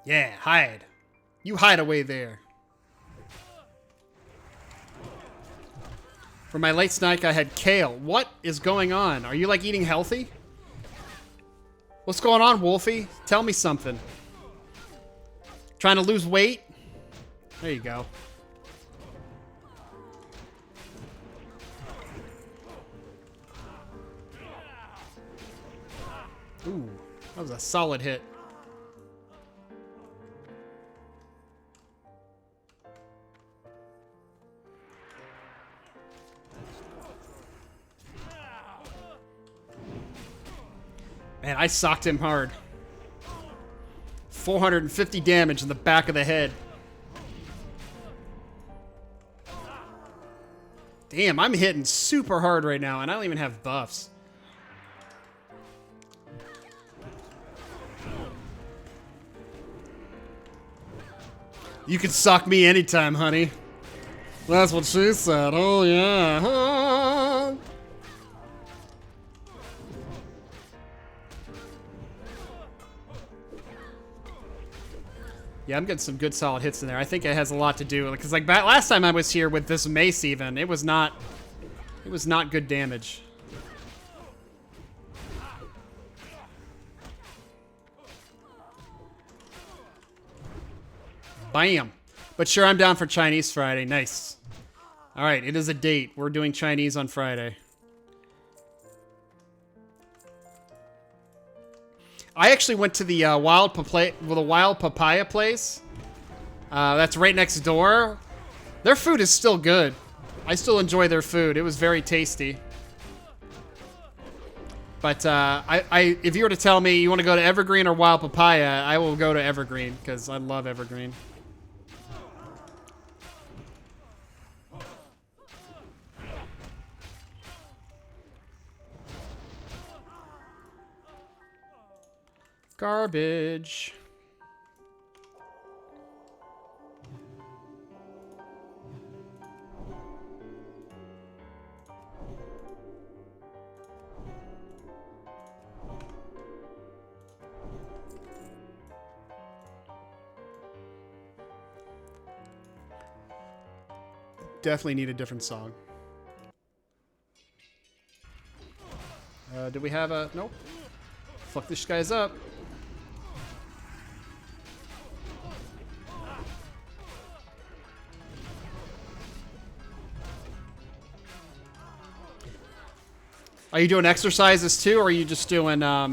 Speaker 1: Yeah, hide. You hide away there. For my late snack, I had kale. What is going on? Are you, like, eating healthy? What's going on, Wolfie? Tell me something. Trying to lose weight? There you go. Ooh, that was a solid hit. Man, I socked him hard. 450 damage in the back of the head. Damn, I'm hitting super hard right now, and I don't even have buffs. You can sock me anytime, honey. That's what she said. Oh, yeah. Yeah, I'm getting some good solid hits in there. I think it has a lot to do with it. Because like last time I was here with this mace even, it was not good damage. Bam. But sure, I'm down for Chinese Friday. Nice. All right, it is a date. We're doing Chinese on Friday. I actually went to the wild papaya place. That's right next door. Their food is still good. I still enjoy their food. It was very tasty. But if you were to tell me you want to go to Evergreen or Wild Papaya, I will go to Evergreen because I love Evergreen. Garbage. Definitely need a different song. Do we have a... Nope. Fuck this guy's up. Are you doing exercises too, or are you just doing are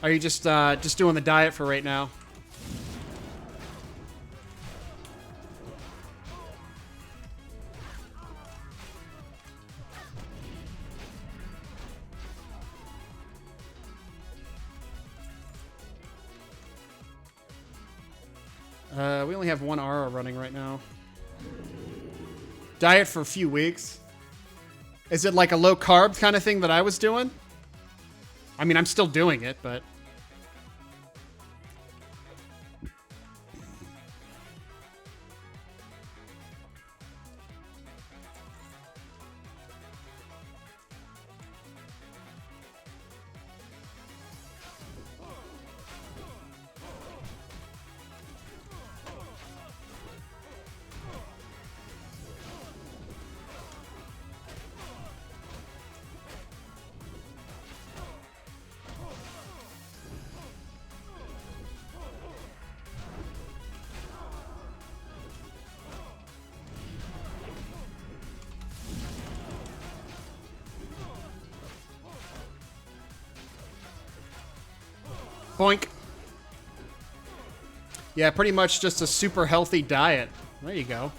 Speaker 1: you just doing the diet for right now? We only have one Aura running right now. Diet for a few weeks. Is it like a low carb kind of thing that I was doing? I mean, I'm still doing it, but... Boink. Yeah, pretty much just a super healthy diet. There you go.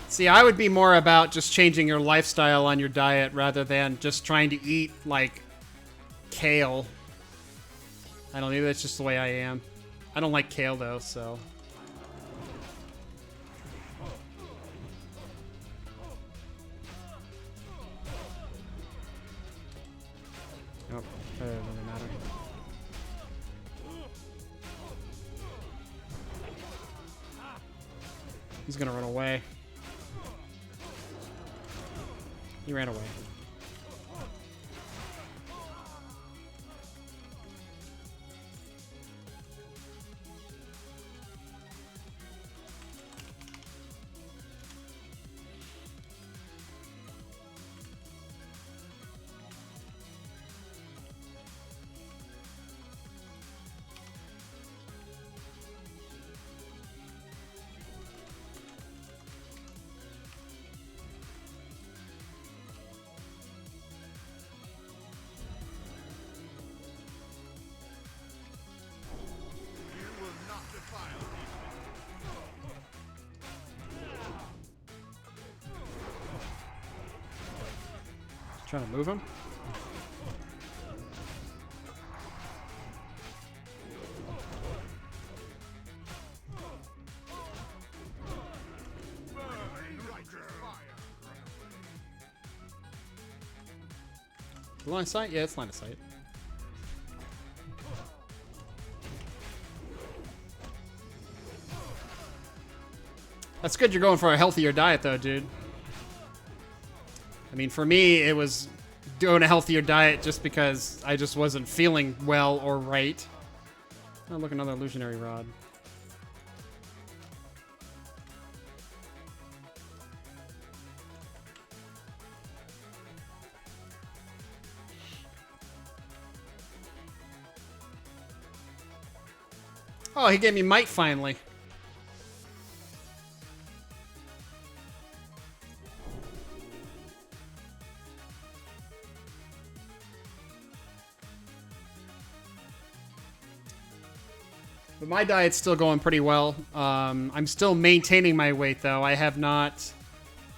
Speaker 1: See, I would be more about just changing your lifestyle on your diet rather than just trying to eat, like, kale. I don't know, maybe that's just the way I am. I don't like kale, though, so... Oh, that doesn't really matter. He's gonna run away. He ran away. Trying to move him. line of sight? Yeah, it's line of sight. That's good you're going for a healthier diet, though, dude. I mean, for me, it was doing a healthier diet just because I just wasn't feeling well or right. Oh, look, another illusionary rod. Oh, he gave me might finally. But my diet's still going pretty well. I'm still maintaining my weight, though. I have not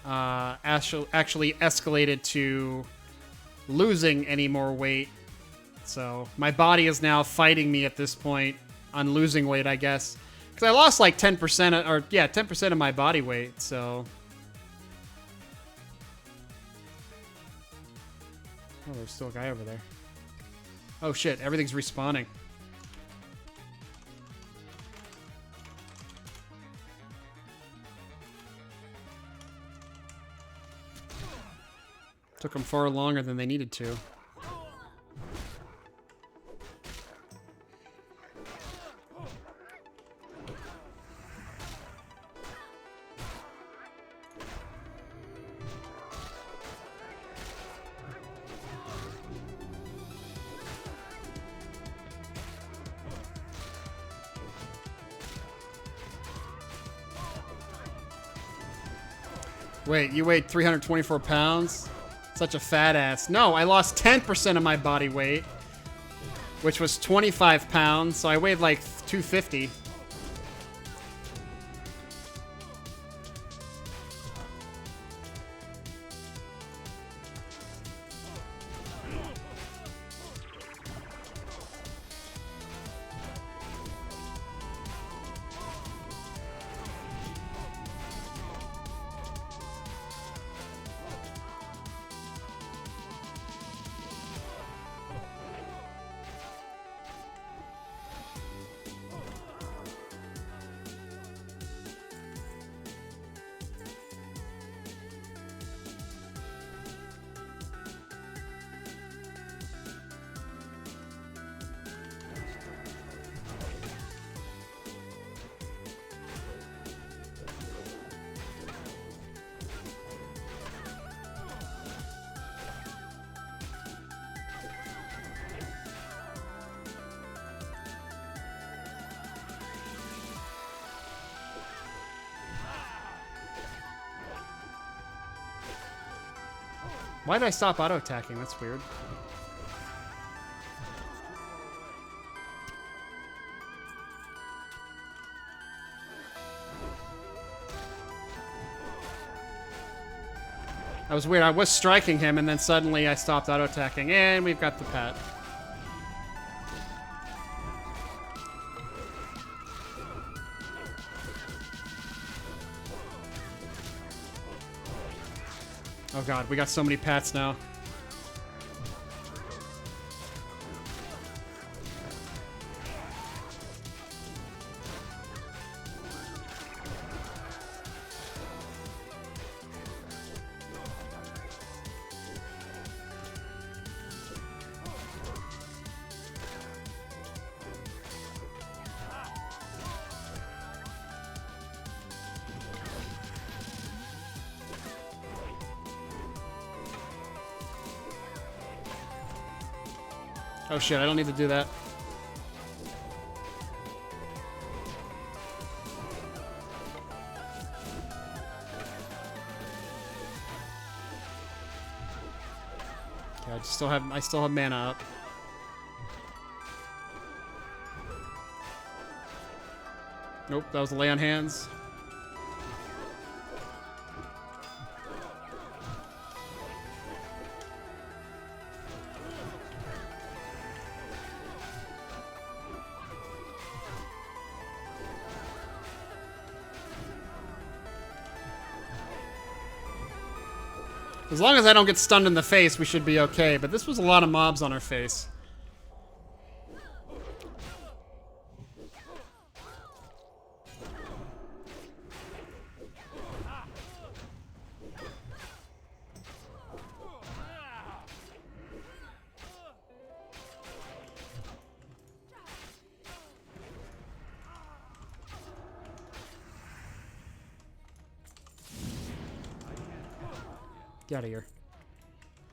Speaker 1: actually escalated to losing any more weight. So my body is now fighting me at this point on losing weight, I guess. Because I lost like 10%, or yeah, 10% of my body weight, so... Oh, there's still a guy over there. Oh shit, everything's respawning. Took them far longer than they needed to. Wait, you weighed 324 pounds? Such a fat ass. No, I lost 10% of my body weight, which was 25 pounds, so I weighed like 250. Why did I stop auto-attacking? That's weird. That was weird. I was striking him, and then suddenly I stopped auto-attacking, and we've got the pet. Oh god, we got so many pets now. Oh shit, I don't need to do that. Okay, I still have mana up. Nope, that was a lay on hands. As long as I don't get stunned in the face, we should be okay. But this was a lot of mobs on our face. Get out of here.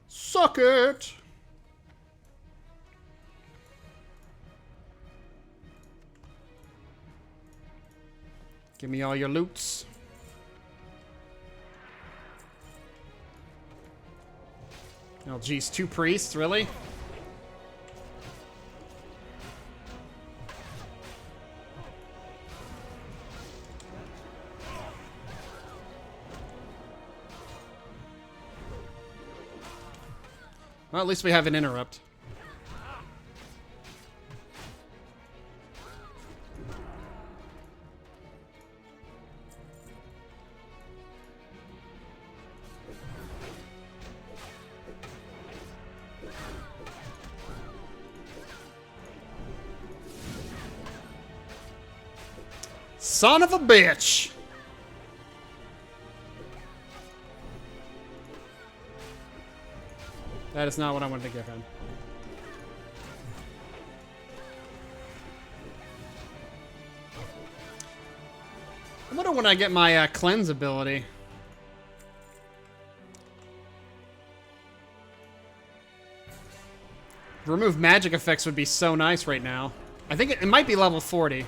Speaker 1: Suck it! Give me all your loots. Oh, geez. 2 priests? Really? Well, at least we have an interrupt. Son of a bitch! That is not what I wanted to give him. I wonder when I get my cleanse ability. Remove magic effects would be so nice right now. I think it might be level 40.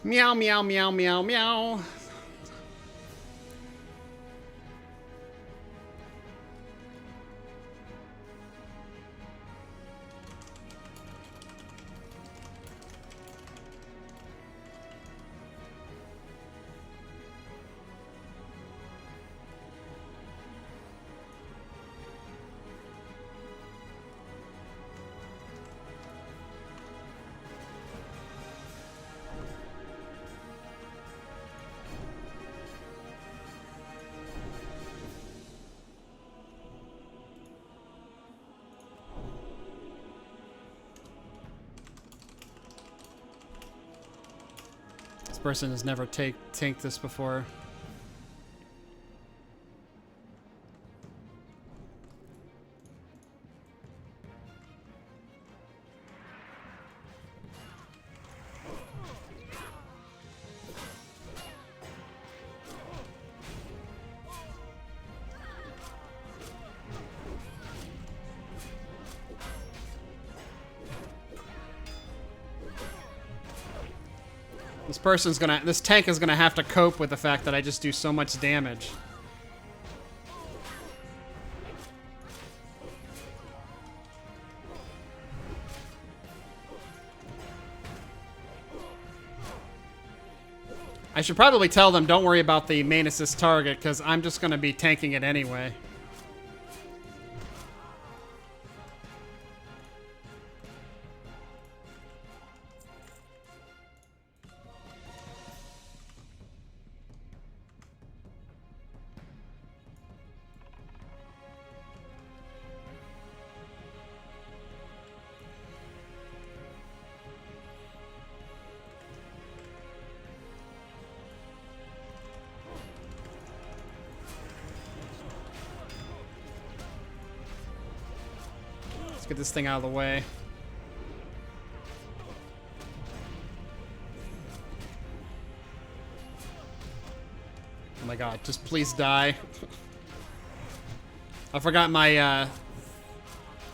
Speaker 1: Meow, meow, meow, meow, meow. This person has never tanked this before. This tank is gonna have to cope with the fact that I just do so much damage. I should probably tell them don't worry about the main assist target, because I'm just going to be tanking it anyway. Get this thing out of the way. Oh my god, just please die. I forgot my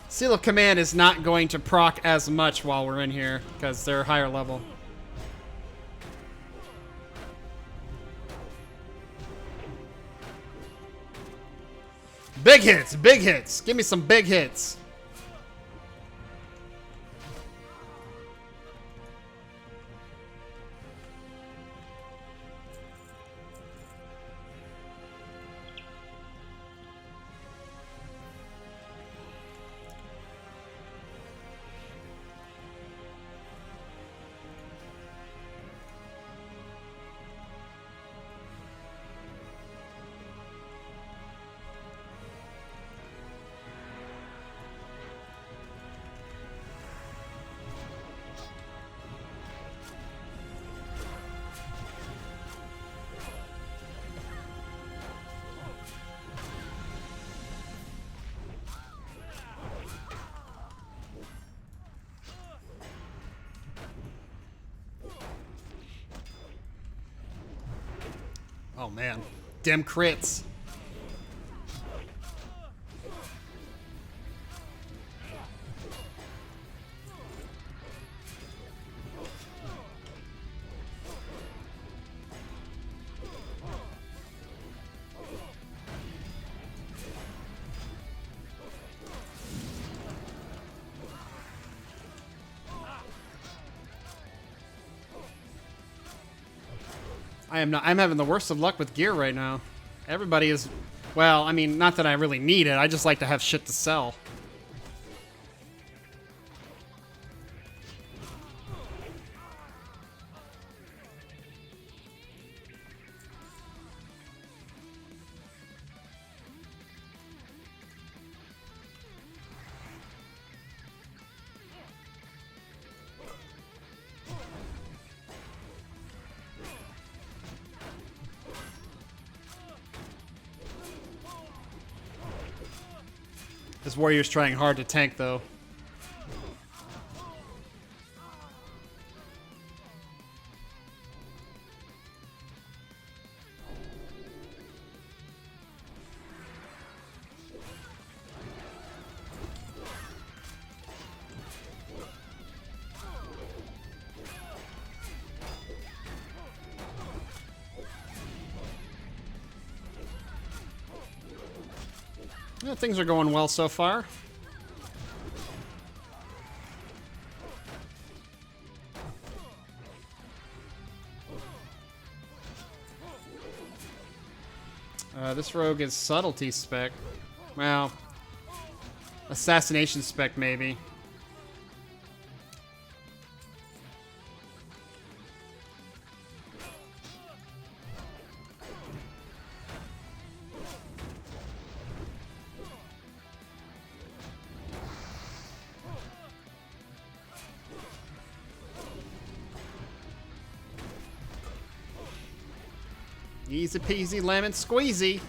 Speaker 1: Seal of Command is not going to proc as much while we're in here because they're higher level. Big hits, big hits. Give me some big hits. Oh man, dem crits. I'm having the worst of luck with gear right now. Everybody is, well, I mean, not that I really need it. I just like to have shit to sell. This warrior's trying hard to tank, though. Yeah, things are going well so far. This rogue is subtlety spec. Well, assassination spec maybe. Easy peasy lemon squeezy.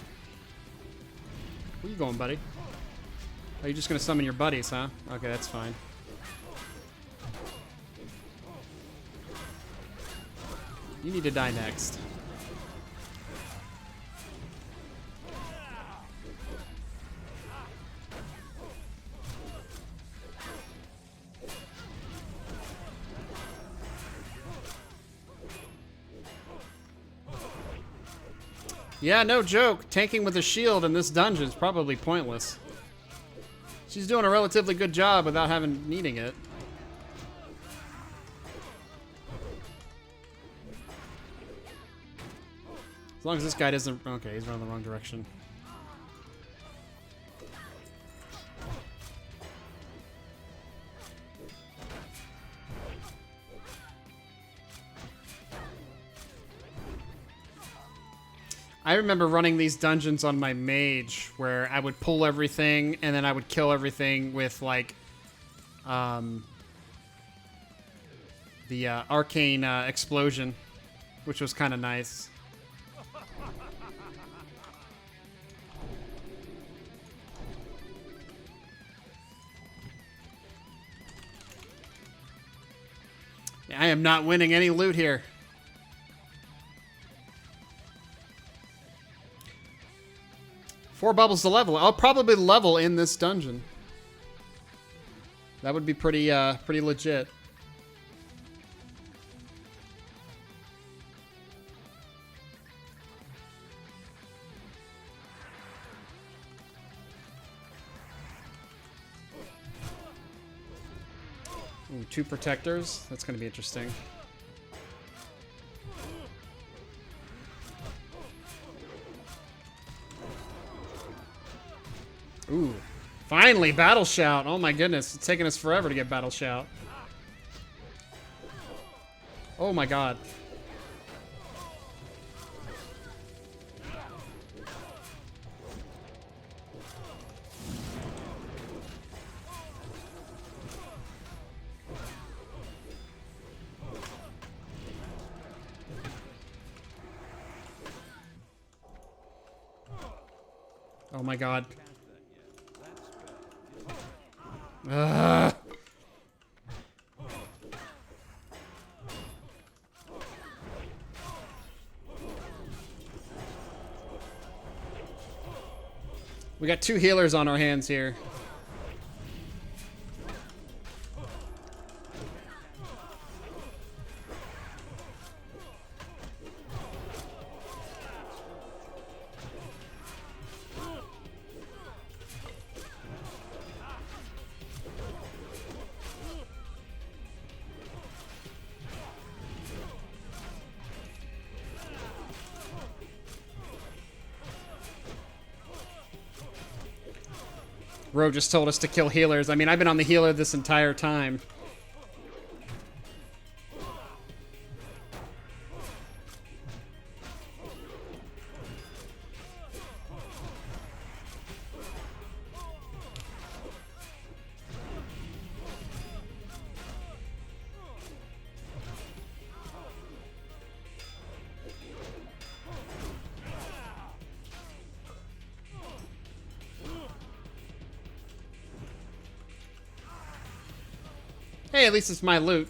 Speaker 1: Where you going, buddy? Are you just gonna summon your buddies, huh? Okay, that's fine. You need to die next. Yeah, no joke. Tanking with a shield in this dungeon is probably pointless. She's doing a relatively good job without needing it. As long as this guy doesn't... Okay, he's running the wrong direction. I remember running these dungeons on my mage where I would pull everything and then I would kill everything with like the arcane explosion, which was kind of nice. I am not winning any loot here. Four bubbles to level. I'll probably level in this dungeon. That would be pretty legit. Ooh, 2 protectors. That's going to be interesting. Ooh. Finally, Battle Shout. Oh my goodness. It's taken us forever to get Battle Shout. Oh my god. Oh my god. Ugh. We got 2 healers on our hands here. Ro just told us to kill healers. I mean, I've been on the healer this entire time. Hey, at least it's my loot.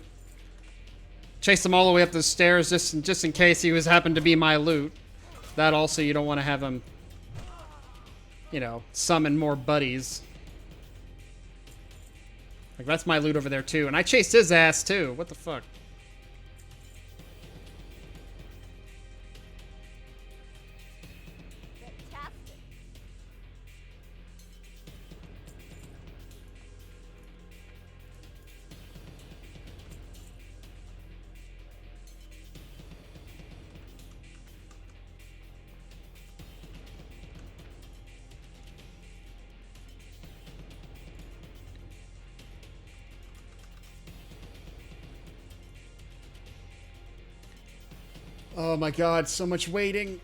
Speaker 1: Chase him all the way up the stairs just in case he happened to be my loot. That also, you don't want to have him, you know, summon more buddies. Like, that's my loot over there, too. And I chased his ass, too. What the fuck? Oh my god, so much waiting.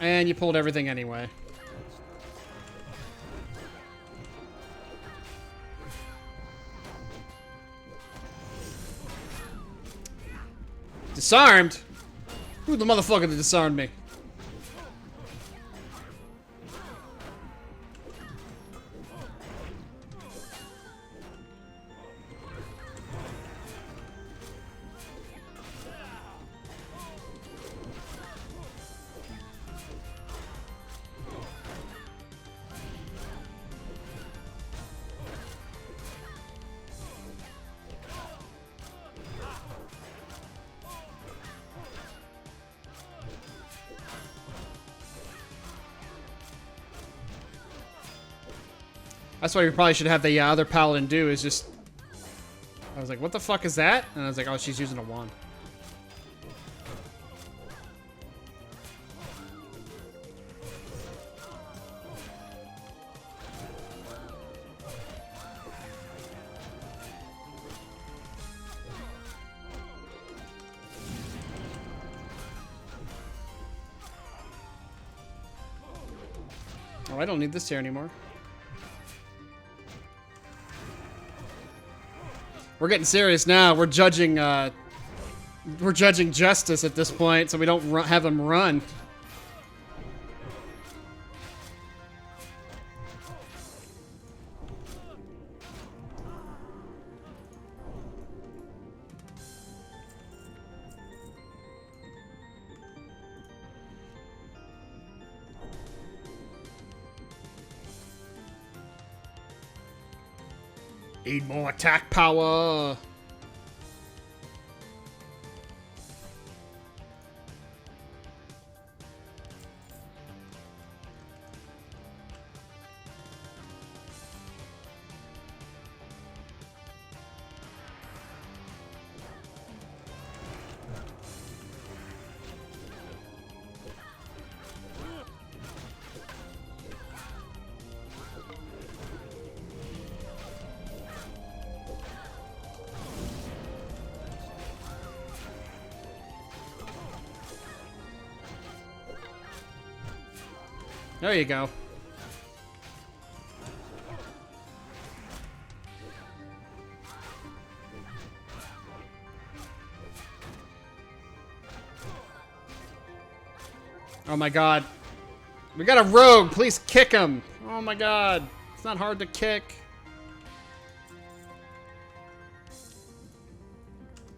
Speaker 1: And you pulled everything anyway. Disarmed? Who the motherfucker that disarmed me? That's what we probably should have the other paladin do, is just... I was like, what the fuck is that? And I was like, oh, she's using a wand. Oh, I don't need this here anymore. We're getting serious now. We're judging justice at this point, so we don't have them run. Need more attack power. There you go. Oh my god. We got a rogue. Please kick him. Oh my god. It's not hard to kick.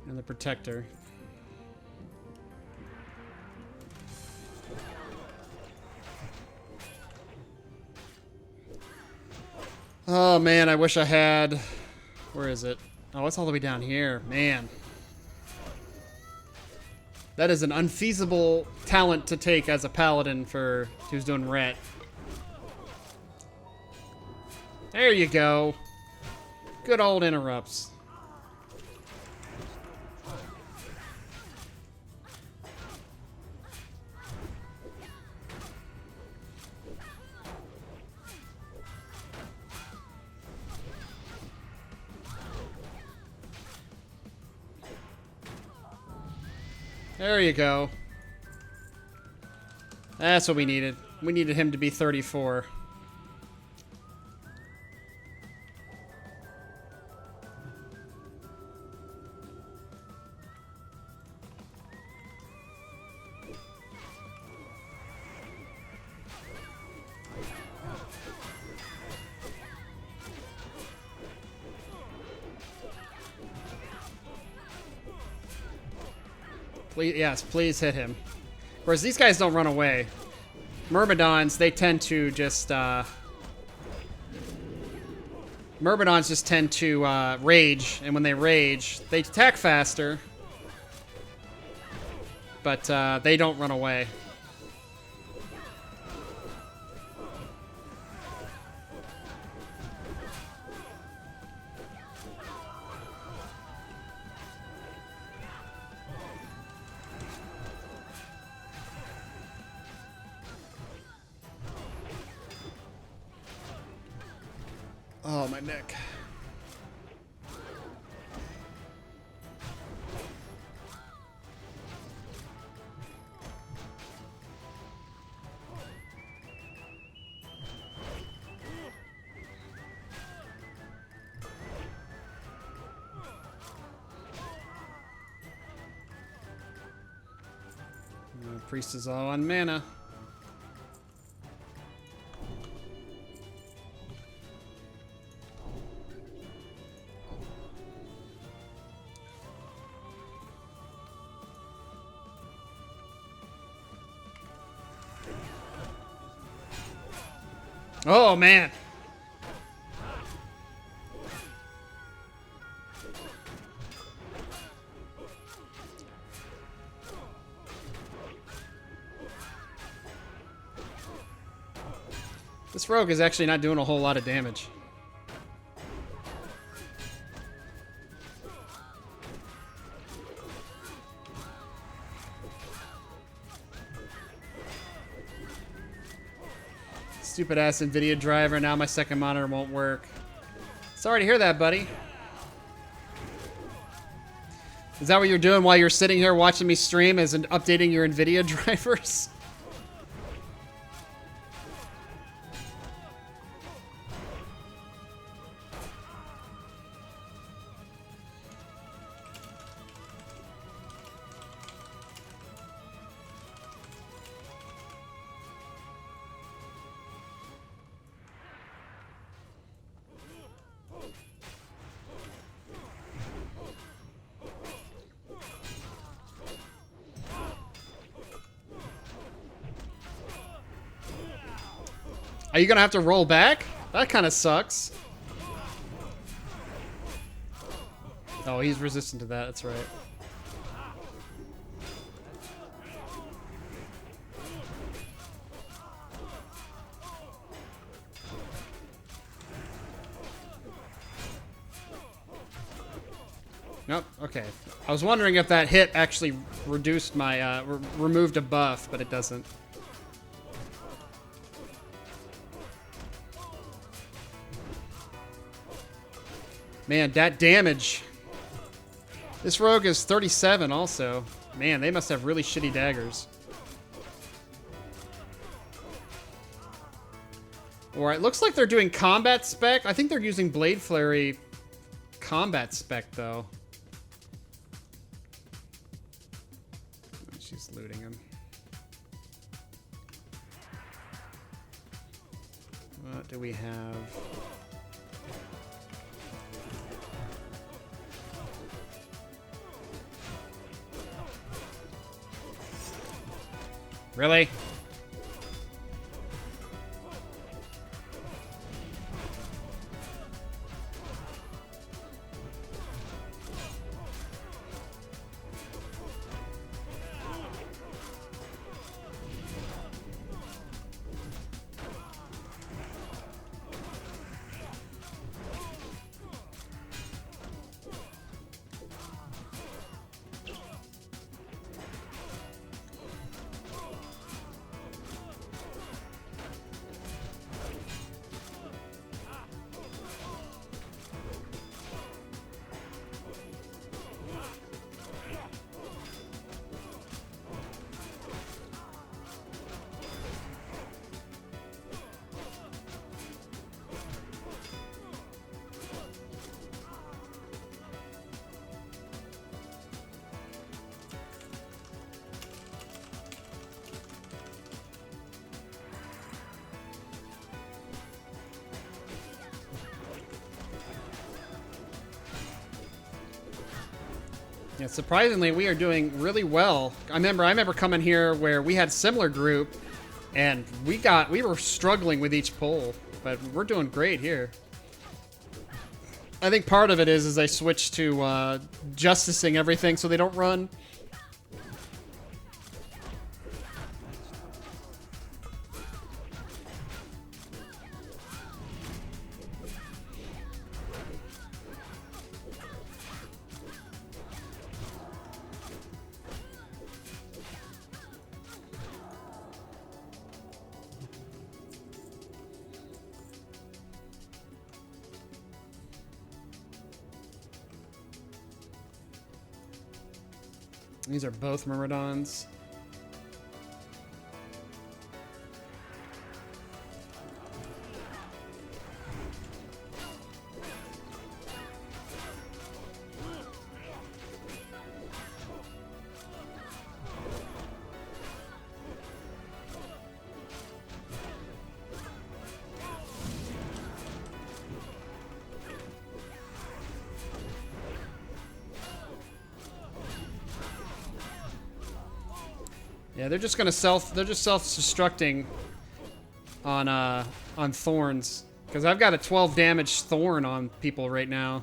Speaker 1: And the protector. Oh man, I wish I had... Where is it? Oh, it's all the way down here. Man. That is an unfeasible talent to take as a paladin for who's doing ret. There you go. Good old interrupts. There you go. That's what we needed. We needed him to be 34. Please, yes, please hit him. Whereas these guys don't run away. Myrmidons, they tend to just, Myrmidons just tend to, rage, and when they rage, they attack faster. But, they don't run away. Oh, my neck. Priest is all on mana. Oh, man. This rogue is actually not doing a whole lot of damage. Stupid ass NVIDIA driver. Now my second monitor won't work. Sorry to hear that, buddy. Is that what you're doing while you're sitting here watching me stream, as in updating your NVIDIA drivers? Are you gonna have to roll back? That kind of sucks. Oh, he's resistant to that. That's right. Nope. Okay. I was wondering if that hit actually reduced my removed a buff, but it doesn't. Man, that damage. This rogue is 37 also. Man, they must have really shitty daggers. Alright, looks like they're doing combat spec. I think they're using Blade Flurry combat spec, though. She's looting him. What do we have? Really? Yeah, surprisingly, we are doing really well. I remember coming here where we had similar group, and we were struggling with each pull, but we're doing great here. I think part of it is I switched to justicing everything so they don't run. These are both Myrmidons. Yeah, they're just gonna self-destructing on thorns, because I've got a 12 damage thorn on people right now.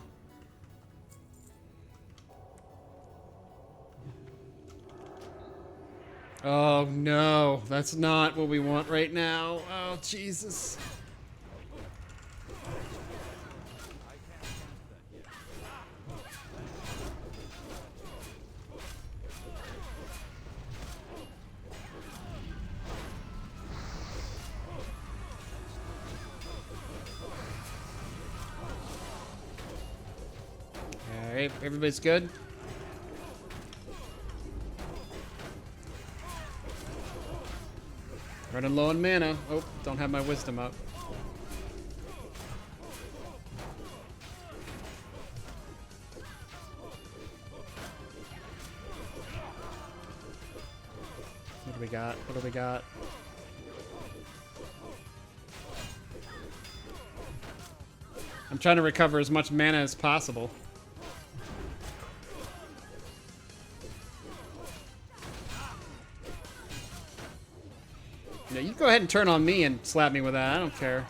Speaker 1: Oh no, that's not what we want right now. Oh Jesus. Okay, everybody's good? Running low on mana. Oh, don't have my wisdom up. What do we got? What do we got? I'm trying to recover as much mana as possible. Yeah, you go ahead and turn on me and slap me with that. I don't care.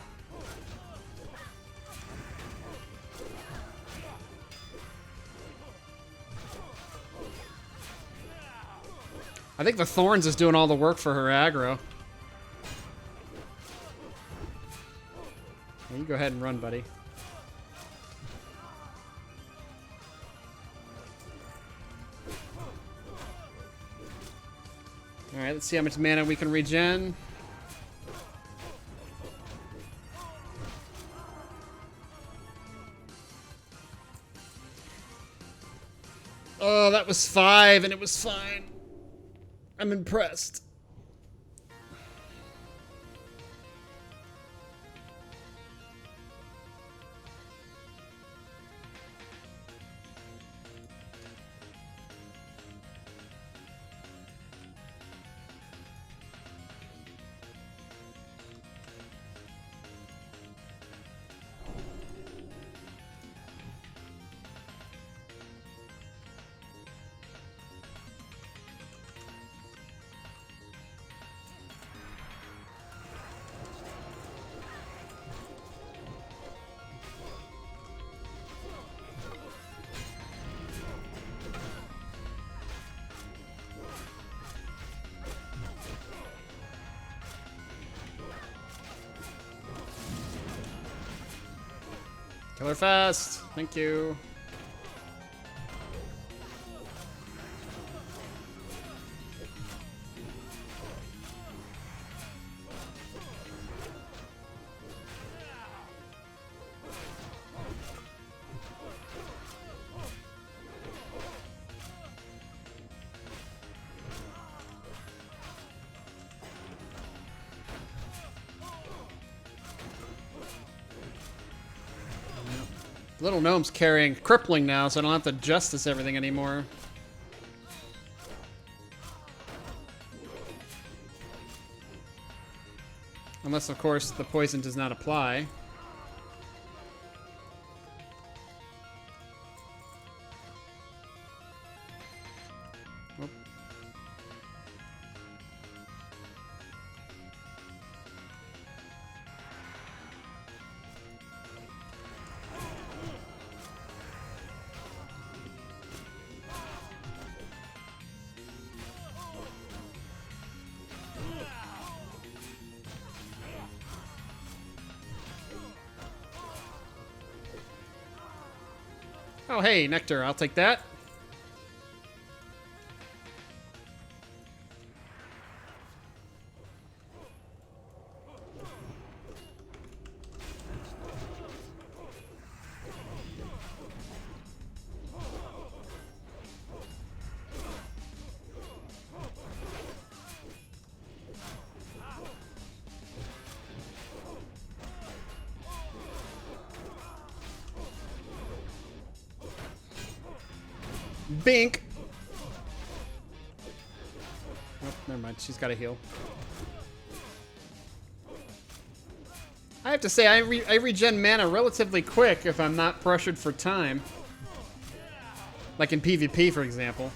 Speaker 1: I think the Thorns is doing all the work for her aggro. Yeah, you go ahead and run, buddy. Alright, let's see how much mana we can regen. Oh, that was 5 and it was fine. I'm impressed. Kill her fast. Thank you. Little gnome's carrying crippling now, so I don't have to justice everything anymore. Unless, of course, the poison does not apply. Oop. Oh, hey, Nectar, I'll take that. Bink. Oh, never mind. She's got to heal. I have to say, I regen mana relatively quick if I'm not pressured for time. Like in PvP, for example.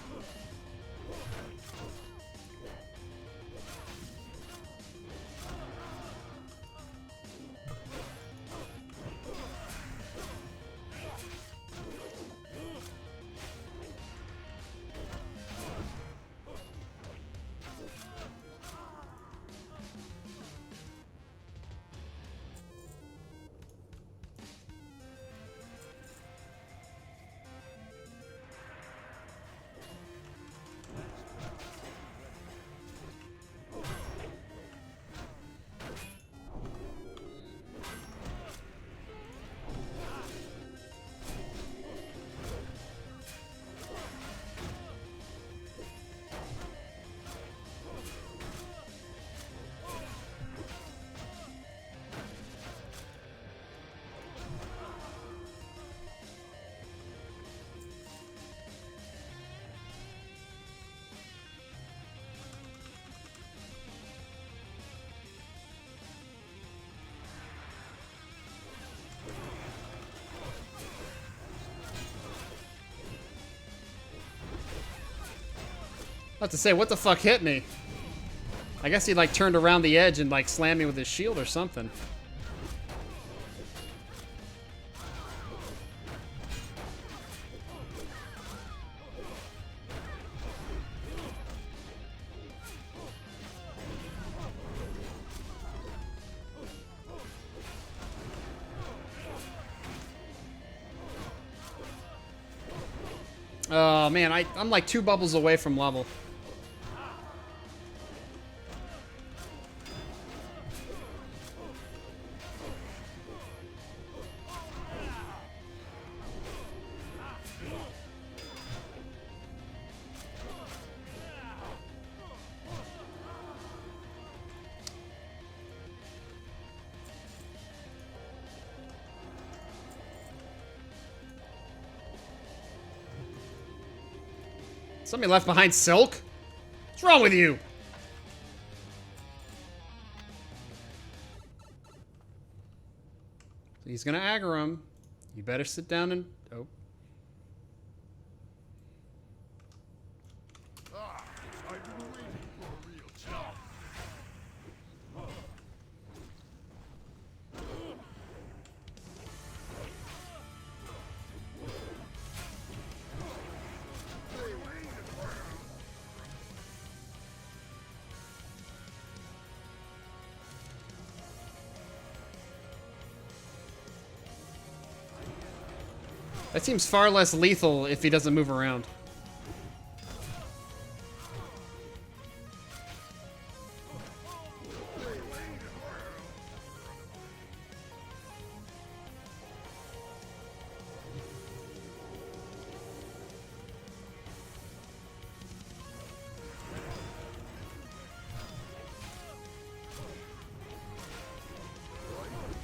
Speaker 1: About to say, what the fuck hit me? I guess he like turned around the edge and like slammed me with his shield or something. Oh man, I'm like 2 bubbles away from level. Somebody left behind Silk? What's wrong with you? He's gonna aggro him. You better sit down and... Oh.
Speaker 2: I've been waiting for a real job.
Speaker 1: That seems far less lethal if he doesn't move around.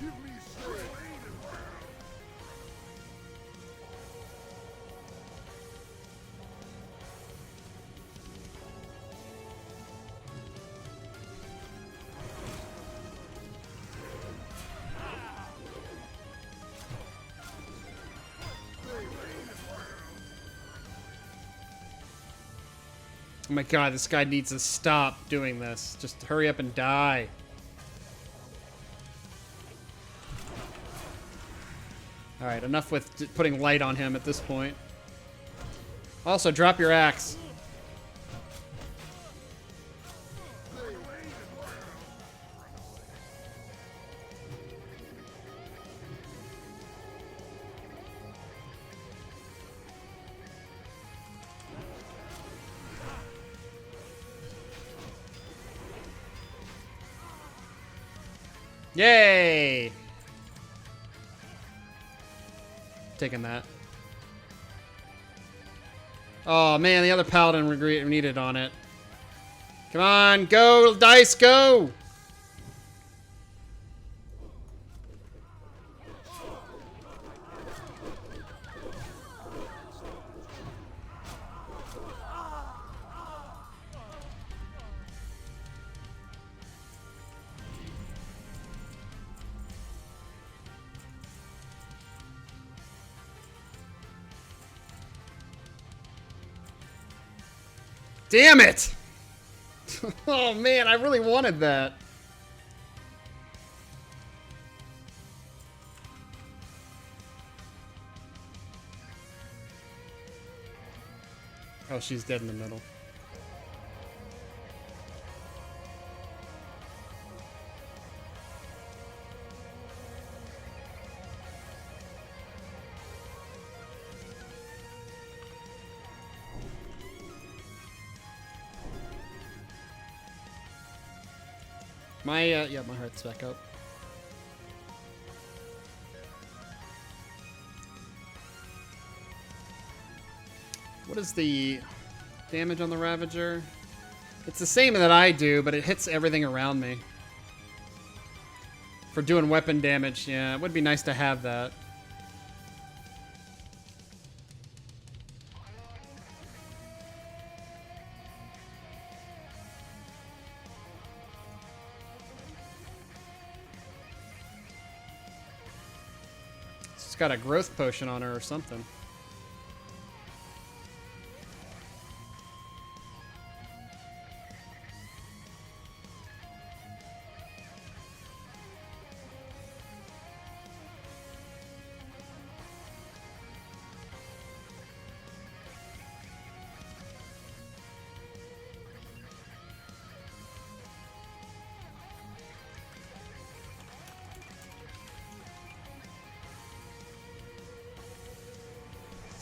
Speaker 2: Give me strength.
Speaker 1: Oh my god, this guy needs to stop doing this. Just hurry up and die. Alright, enough with putting light on him at this point. Also, drop your axe. Yay! Taking that. Oh man, the other paladin needed on it. Come on, go, dice, go! Damn it! Oh man, I really wanted that. Oh, she's dead in the middle. Yeah, my heart's back up. What is the damage on the Ravager? It's the same that I do, but it hits everything around me. For doing weapon damage, yeah, it would be nice to have that. She's got a growth potion on her or something.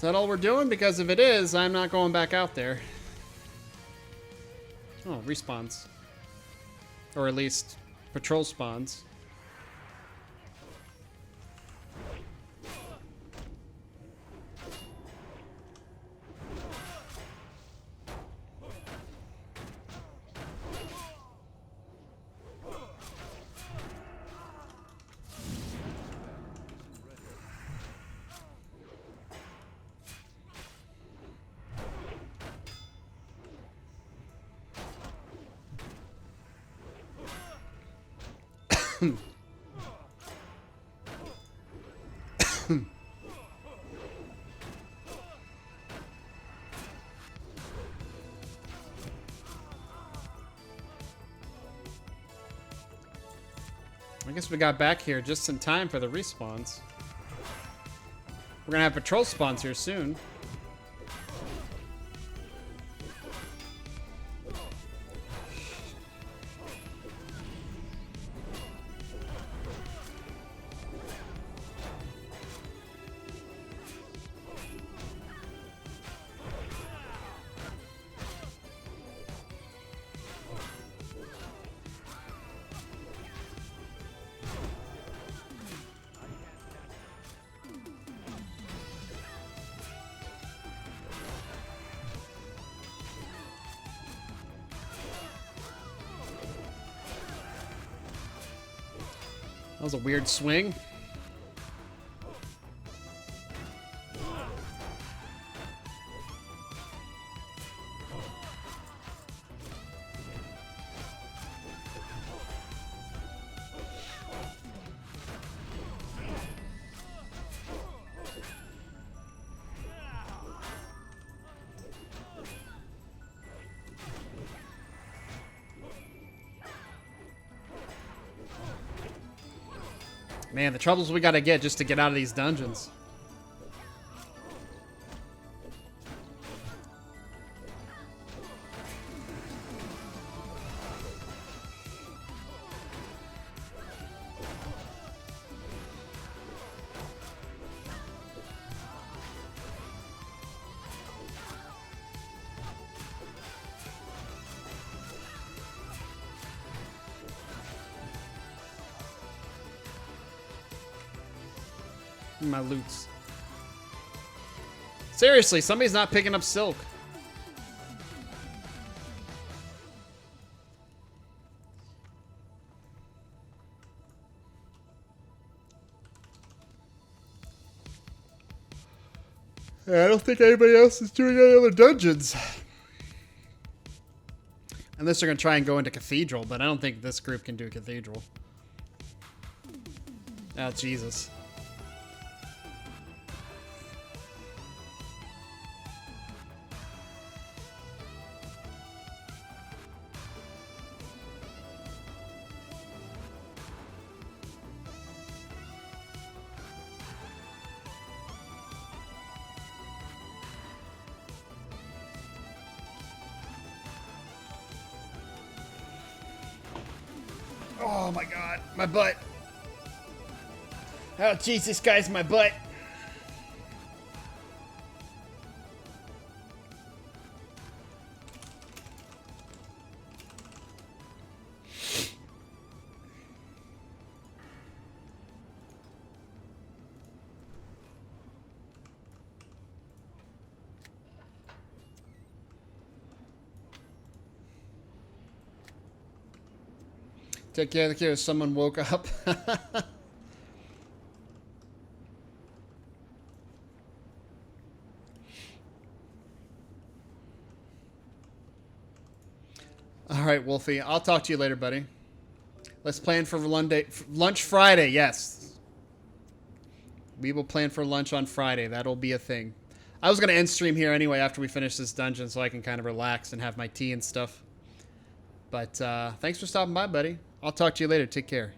Speaker 1: that all we're doing? Because if it is, I'm not going back out there. Oh, respawns. Or at least patrol spawns. I guess we got back here just in time for the respawns. We're gonna have patrol spawns here soon. That was a weird swing. Man, the troubles we gotta get just to get out of these dungeons. My loots. Seriously, somebody's not picking up silk. I don't think anybody else is doing any other dungeons. Unless they're going to try and go into Cathedral, but I don't think this group can do Cathedral. Oh, Jesus. Oh my God, my butt. Oh Jesus, guys, my butt. Take care of the kid. Someone woke up. All right, Wolfie. I'll talk to you later, buddy. Let's plan for lunch Friday. Yes. We will plan for lunch on Friday. That'll be a thing. I was going to end stream here anyway after we finish this dungeon so I can kind of relax and have my tea and stuff. But thanks for stopping by, buddy. I'll talk to you later. Take care.